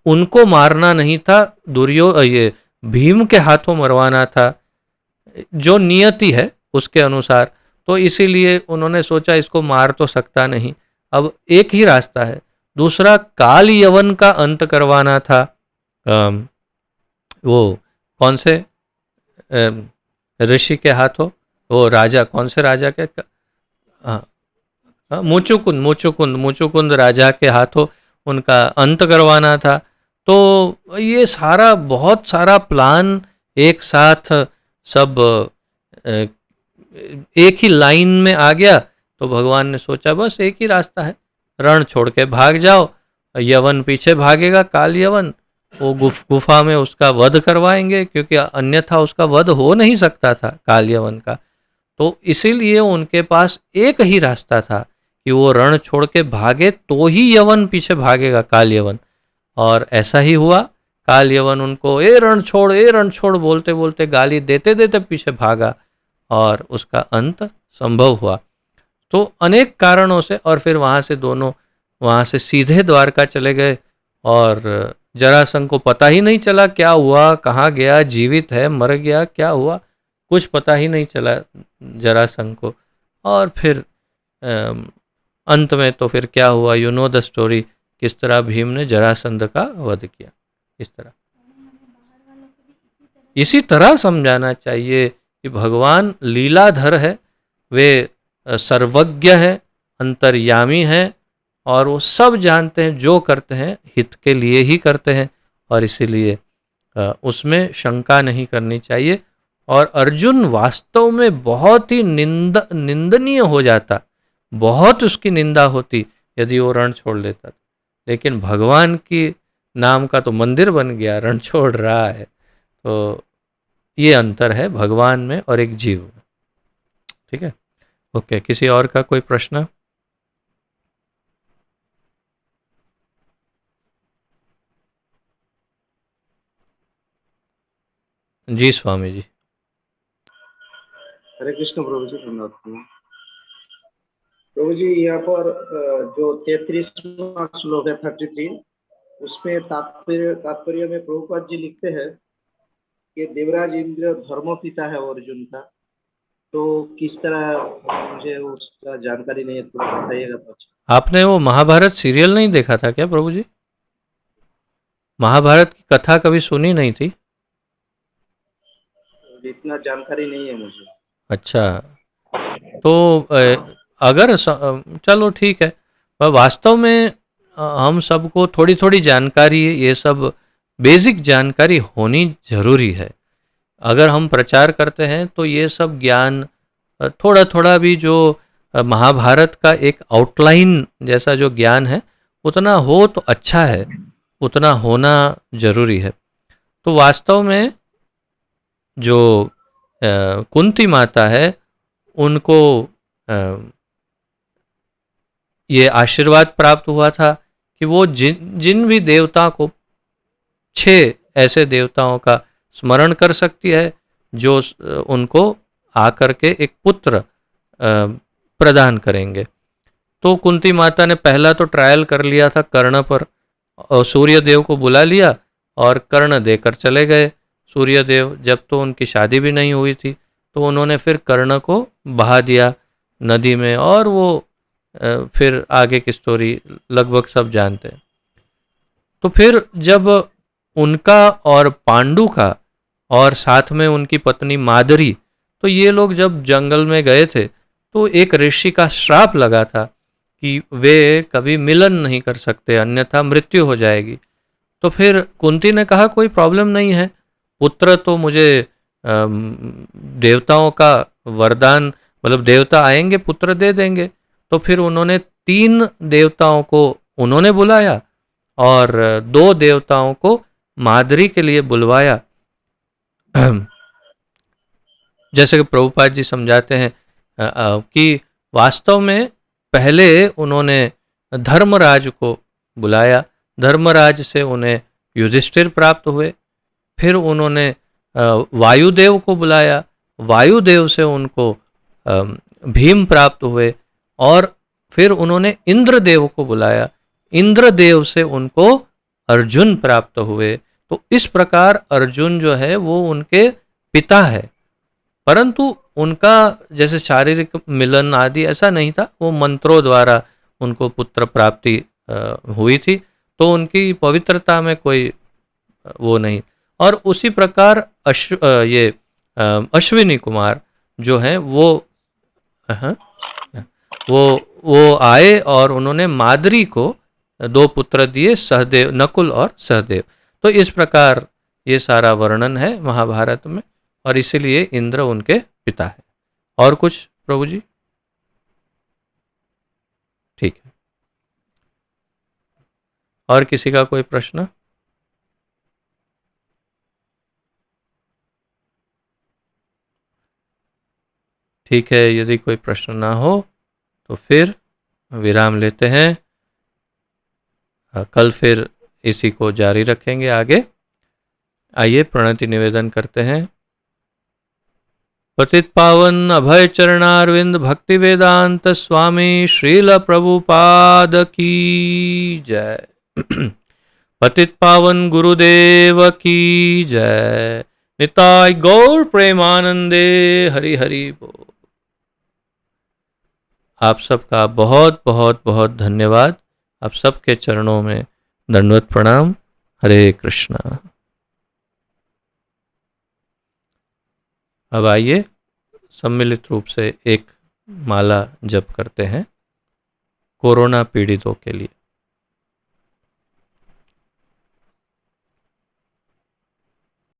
उनको मारना नहीं था, ये भीम के हाथों मरवाना था, जो नियति है उसके अनुसार। तो इसीलिए उन्होंने सोचा इसको मार तो सकता नहीं, अब एक ही रास्ता है, दूसरा काल यवन का अंत करवाना था। वो कौन से ऋषि के हाथों, वो राजा, कौन से राजा के, मुचुकुंद राजा के हाथों उनका अंत करवाना था। तो ये सारा बहुत सारा प्लान एक साथ सब एक ही लाइन में आ गया। तो भगवान ने सोचा बस एक ही रास्ता है, रण छोड़ के भाग जाओ, यवन पीछे भागेगा, काल यवन, वो गुफा में उसका वध करवाएंगे, क्योंकि अन्यथा उसका वध हो नहीं सकता था काल यवन का। तो इसीलिए उनके पास एक ही रास्ता था कि वो रण छोड़ के भागे तो ही यवन पीछे भागेगा, काल यवन। और ऐसा ही हुआ, काल यवन उनको ए रण छोड़ बोलते बोलते, गाली देते देते पीछे भागा और उसका अंत संभव हुआ। तो अनेक कारणों से, और फिर वहाँ से सीधे द्वारका चले गए, और जरासंध को पता ही नहीं चला क्या हुआ, कहाँ गया, जीवित है, मर गया, क्या हुआ, कुछ पता ही नहीं चला जरासंध को। और फिर अंत में तो फिर क्या हुआ, यू नो द स्टोरी, किस तरह भीम ने जरासंध का वध किया। इस तरह, इसी तरह समझाना चाहिए कि भगवान लीलाधर है, वे सर्वज्ञ है, अंतर्यामी है, और वो सब जानते हैं, जो करते हैं हित के लिए ही करते हैं, और इसीलिए उसमें शंका नहीं करनी चाहिए। और अर्जुन वास्तव में बहुत ही निंदनीय हो जाता, बहुत उसकी निंदा होती यदि वो रण छोड़ लेता, लेकिन भगवान की नाम का तो मंदिर बन गया, रण छोड़ रहा है। तो ये अंतर है भगवान में और एक जीव में। ठीक है, ओके, किसी और का कोई प्रश्न? जी स्वामी जी। हरे कृष्ण प्रभु जी, धन्यवाद प्रभु जी। यहाँ पर जो 33वां श्लोक है 33, उसमें तात्पर्य में प्रभुपाद जी लिखते हैं कि देवराज इंद्र धर्म पिता है अर्जुन का। तो किस तरह, मुझे उसका जानकारी नहीं है, थोड़ा बताइएगा। आपने वो महाभारत सीरियल नहीं देखा था क्या प्रभु जी? महाभारत की कथा कभी सुनी नहीं थी? इतना जानकारी नहीं है मुझे। अच्छा, तो अगर चलो ठीक है, वास्तव में हम सबको थोड़ी थोड़ी जानकारी, ये सब बेसिक जानकारी होनी जरूरी है। अगर हम प्रचार करते हैं तो ये सब ज्ञान थोड़ा थोड़ा भी, जो महाभारत का एक आउटलाइन जैसा जो ज्ञान है उतना हो तो अच्छा है, उतना होना जरूरी है। तो वास्तव में जो कुंती माता है, उनको ये आशीर्वाद प्राप्त हुआ था कि वो जिन भी देवता को, 6 ऐसे देवताओं का स्मरण कर सकती है जो उनको आकर के एक पुत्र प्रदान करेंगे। तो कुंती माता ने पहला तो ट्रायल कर लिया था कर्ण पर, और सूर्य देव को बुला लिया और कर्ण देकर चले गए। सूर्य देव जब तो उनकी शादी भी नहीं हुई थी, तो उन्होंने फिर कर्ण को बहा दिया नदी में, और वो फिर आगे की स्टोरी लगभग सब जानते हैं। तो फिर जब उनका और पांडु का और साथ में उनकी पत्नी मादरी, तो ये लोग जब जंगल में गए थे तो एक ऋषि का श्राप लगा था कि वे कभी मिलन नहीं कर सकते, अन्यथा मृत्यु हो जाएगी। तो फिर कुंती ने कहा कोई प्रॉब्लम नहीं है, पुत्र तो मुझे देवताओं का वरदान, मतलब देवता आएंगे पुत्र दे देंगे। तो फिर उन्होंने 3 देवताओं को उन्होंने बुलाया और 2 देवताओं को मादरी के लिए बुलवाया। जैसे कि प्रभुपाद जी समझाते हैं कि वास्तव में पहले उन्होंने धर्मराज को बुलाया, धर्मराज से उन्हें युधिष्ठिर प्राप्त हुए। फिर उन्होंने वायुदेव को बुलाया, वायुदेव से उनको भीम प्राप्त हुए। और फिर उन्होंने इंद्रदेव को बुलाया, इंद्रदेव से उनको अर्जुन प्राप्त हुए। तो इस प्रकार अर्जुन जो है वो उनके पिता है, परंतु उनका जैसे शारीरिक मिलन आदि ऐसा नहीं था, वो मंत्रों द्वारा उनको पुत्र प्राप्ति हुई थी। तो उनकी पवित्रता में कोई वो नहीं। और उसी प्रकार अश्विनी कुमार जो हैं वो आए और उन्होंने मादरी को 2 पुत्र दिए, सहदेव, नकुल और सहदेव। तो इस प्रकार ये सारा वर्णन है महाभारत में, और इसीलिए इंद्र उनके पिता है। और कुछ प्रभु जी? ठीक है, और किसी का कोई प्रश्न? ठीक है, यदि कोई प्रश्न ना हो तो फिर विराम लेते हैं। कल फिर इसी को जारी रखेंगे आगे। आइए प्रणति निवेदन करते हैं। पतित पावन अभय चरणारविंद भक्ति वेदांत स्वामी श्रील प्रभुपाद की जय। पतित पावन गुरुदेव की जय। निताय गौर प्रेमानंदे हरि हरि बोल। आप सबका बहुत बहुत बहुत धन्यवाद। आप सबके चरणों में दंडवत प्रणाम। हरे कृष्णा। अब आइए सम्मिलित रूप से एक माला जप करते हैं कोरोना पीड़ितों के लिए।